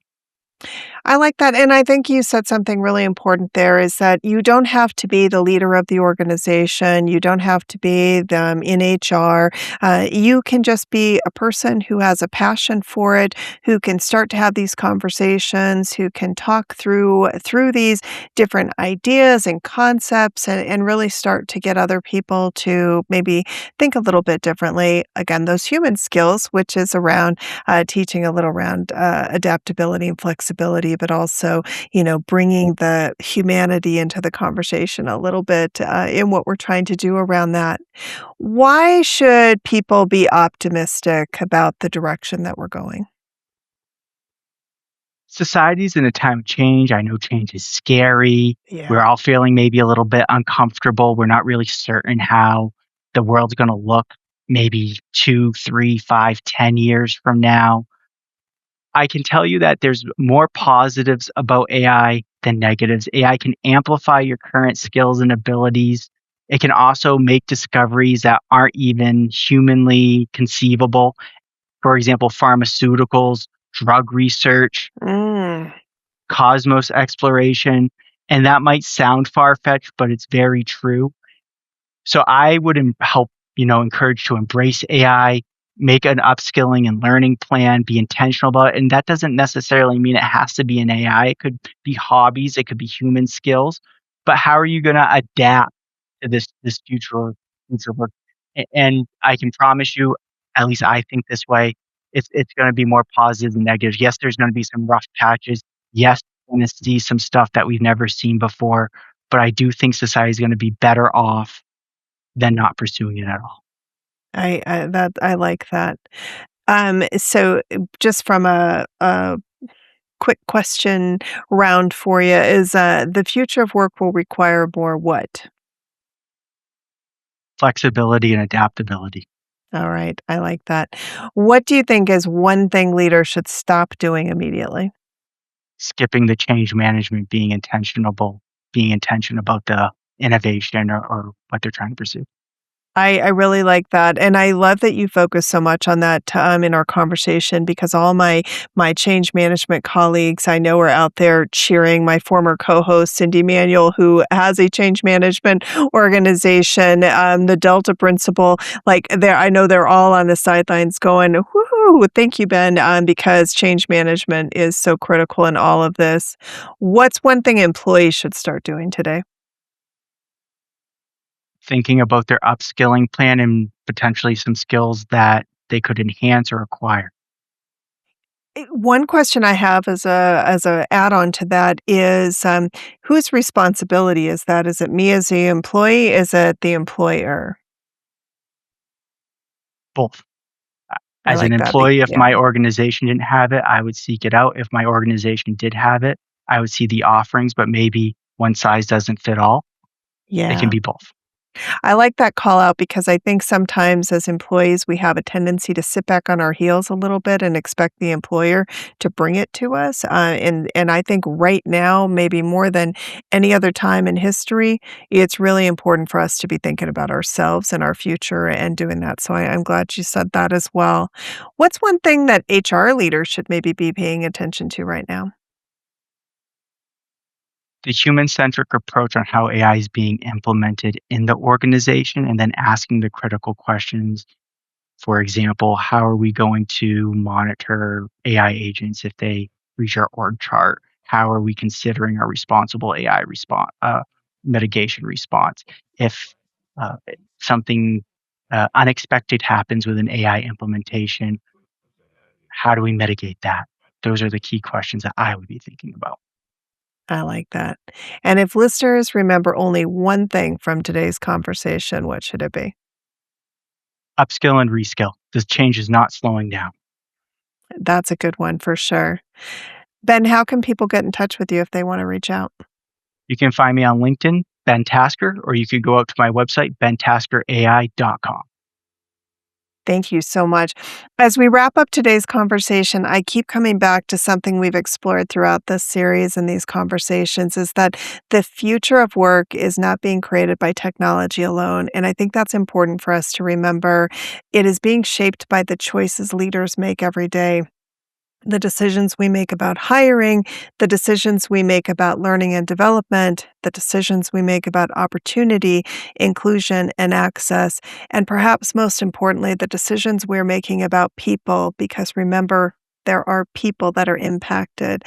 Speaker 1: I like that, and I think you said something really important there is that you don't have to be the leader of the organization, you don't have to be in HR, you can just be a person who has a passion for it, who can start to have these conversations, who can talk through these different ideas and concepts and really start to get other people to maybe think a little bit differently. Again, those human skills, which is around teaching a little around adaptability and flexibility, but also, bringing the humanity into the conversation a little bit in what we're trying to do around that. Why should people be optimistic about the direction that we're going?
Speaker 2: Society's in a time of change. I know change is scary.
Speaker 1: Yeah.
Speaker 2: We're all feeling maybe a little bit uncomfortable. We're not really certain how the world's going to look maybe 2, 3, 5, 10 years from now. I can tell you that there's more positives about AI than negatives. AI can amplify your current skills and abilities. It can also make discoveries that aren't even humanly conceivable. For example, pharmaceuticals, drug research,
Speaker 1: Mm.
Speaker 2: cosmos exploration. And that might sound far fetched, but it's very true. So I would encourage to embrace AI, make an upskilling and learning plan, be intentional about it. And that doesn't necessarily mean it has to be an AI. It could be hobbies, it could be human skills. But how are you going to adapt to this future work? And I can promise you, at least I think this way, it's going to be more positive than negative. Yes, there's going to be some rough patches. Yes, we're going to see some stuff that we've never seen before. But I do think society is going to be better off than not pursuing it at all.
Speaker 1: I like that. So just from a quick question round for you is the future of work will require more what?
Speaker 2: Flexibility and adaptability,
Speaker 1: All right, I like that. What do you think is one thing leaders should stop doing immediately?
Speaker 2: skipping the change management, being intentional, being intentional about the innovation or what they're trying to pursue.
Speaker 1: I really like that, and I love that you focus so much on that, in our conversation because all my change management colleagues I know are out there cheering my former co-host, Cindy Manuel, who has a change management organization, the Delta Principle, like, I know they're all on the sidelines going, "Woohoo, thank you, Ben," because change management is so critical in all of this. What's one thing employees should start doing today?
Speaker 2: Thinking about their upskilling plan and potentially some skills that they could enhance or acquire.
Speaker 1: One question I have as a add-on to that is, whose responsibility is that? Is it me as the employee? Is it the employer?
Speaker 2: Both.
Speaker 1: I
Speaker 2: As an
Speaker 1: like that.
Speaker 2: employee, if
Speaker 1: Yeah.
Speaker 2: my organization didn't have it, I would seek it out. If my organization did have it, I would see the offerings, but maybe one size doesn't fit all. It can
Speaker 1: Yeah.
Speaker 2: be both.
Speaker 1: I like that call out because I think sometimes as employees, we have a tendency to sit back on our heels a little bit and expect the employer to bring it to us. And I think right now, maybe more than any other time in history, it's really important for us to be thinking about ourselves and our future and doing that. So I'm glad you said that as well. What's one thing that HR leaders should maybe be paying attention to right now?
Speaker 2: The human-centric approach on how AI is being implemented in the organization and then asking the critical questions. For example, how are we going to monitor AI agents if they reach our org chart? How are we considering our responsible AI response, mitigation response? If uh, something unexpected happens with an AI implementation, how do we mitigate that? Those are the key questions that I would be thinking about.
Speaker 1: I like that. And if listeners remember only one thing from today's conversation, what should it be?
Speaker 2: Upskill and reskill. This change is not slowing down.
Speaker 1: That's a good one for sure. Ben, how can people get in touch with you if they want to reach out?
Speaker 2: You can find me on LinkedIn, Ben Tasker, or you could go out to my website, bentaskerai.com.
Speaker 1: Thank you so much. As we wrap up today's conversation, I keep coming back to something we've explored throughout this series and these conversations is that the future of work is not being created by technology alone. And I think that's important for us to remember. It is being shaped by the choices leaders make every day. The decisions we make about hiring, the decisions we make about learning and development, the decisions we make about opportunity, inclusion, and access, and perhaps most importantly, the decisions we're making about people, because remember, there are people that are impacted.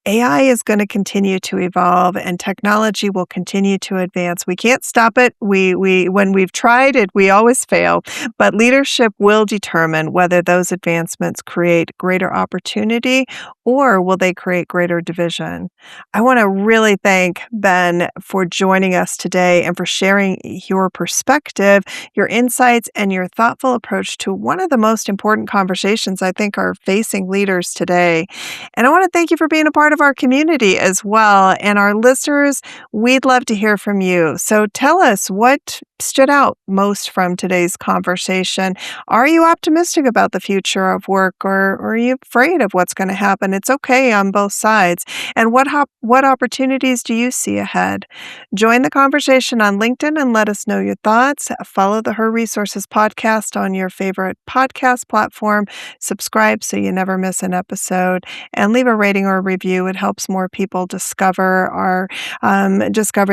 Speaker 1: AI is going to continue to evolve and technology will continue to advance. We can't stop it. We when we've tried it, we always fail. But leadership will determine whether those advancements create greater opportunity or will they create greater division. I want to really thank Ben for joining us today and for sharing your perspective, your insights, and your thoughtful approach to one of the most important conversations I think are facing leaders today. And I want to thank you for being a part of our community as well. And our listeners, we'd love to hear from you. So tell us what stood out most from today's conversation. Are you optimistic about the future of work or are you afraid of what's going to happen? It's okay on both sides. And what opportunities do you see ahead? Join the conversation on LinkedIn and let us know your thoughts. Follow the Her Resources podcast on your favorite podcast platform. Subscribe so you never miss an episode and leave a rating or a review. It helps more people discover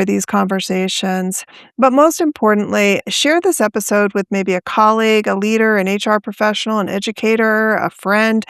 Speaker 1: these conversations. But most importantly, share this episode with maybe a colleague, a leader, an HR professional, an educator, a friend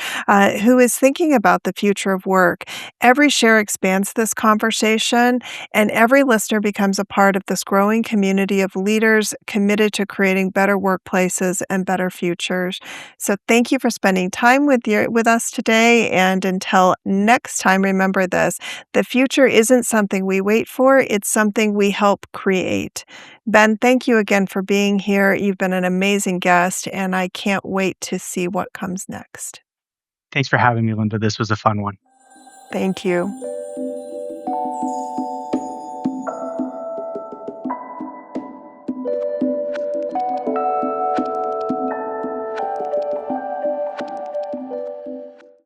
Speaker 1: who is thinking about the future of work. Every share expands this conversation, and every listener becomes a part of this growing community of leaders committed to creating better workplaces and better futures. So thank you for spending time with us today. And until next time, remember this: the future isn't something we wait for, it's something we help create. Ben, thank you again for being here. You've been an amazing guest, and I can't wait to see what comes next.
Speaker 2: Thanks for having me, Linda. This was a fun one.
Speaker 1: Thank you.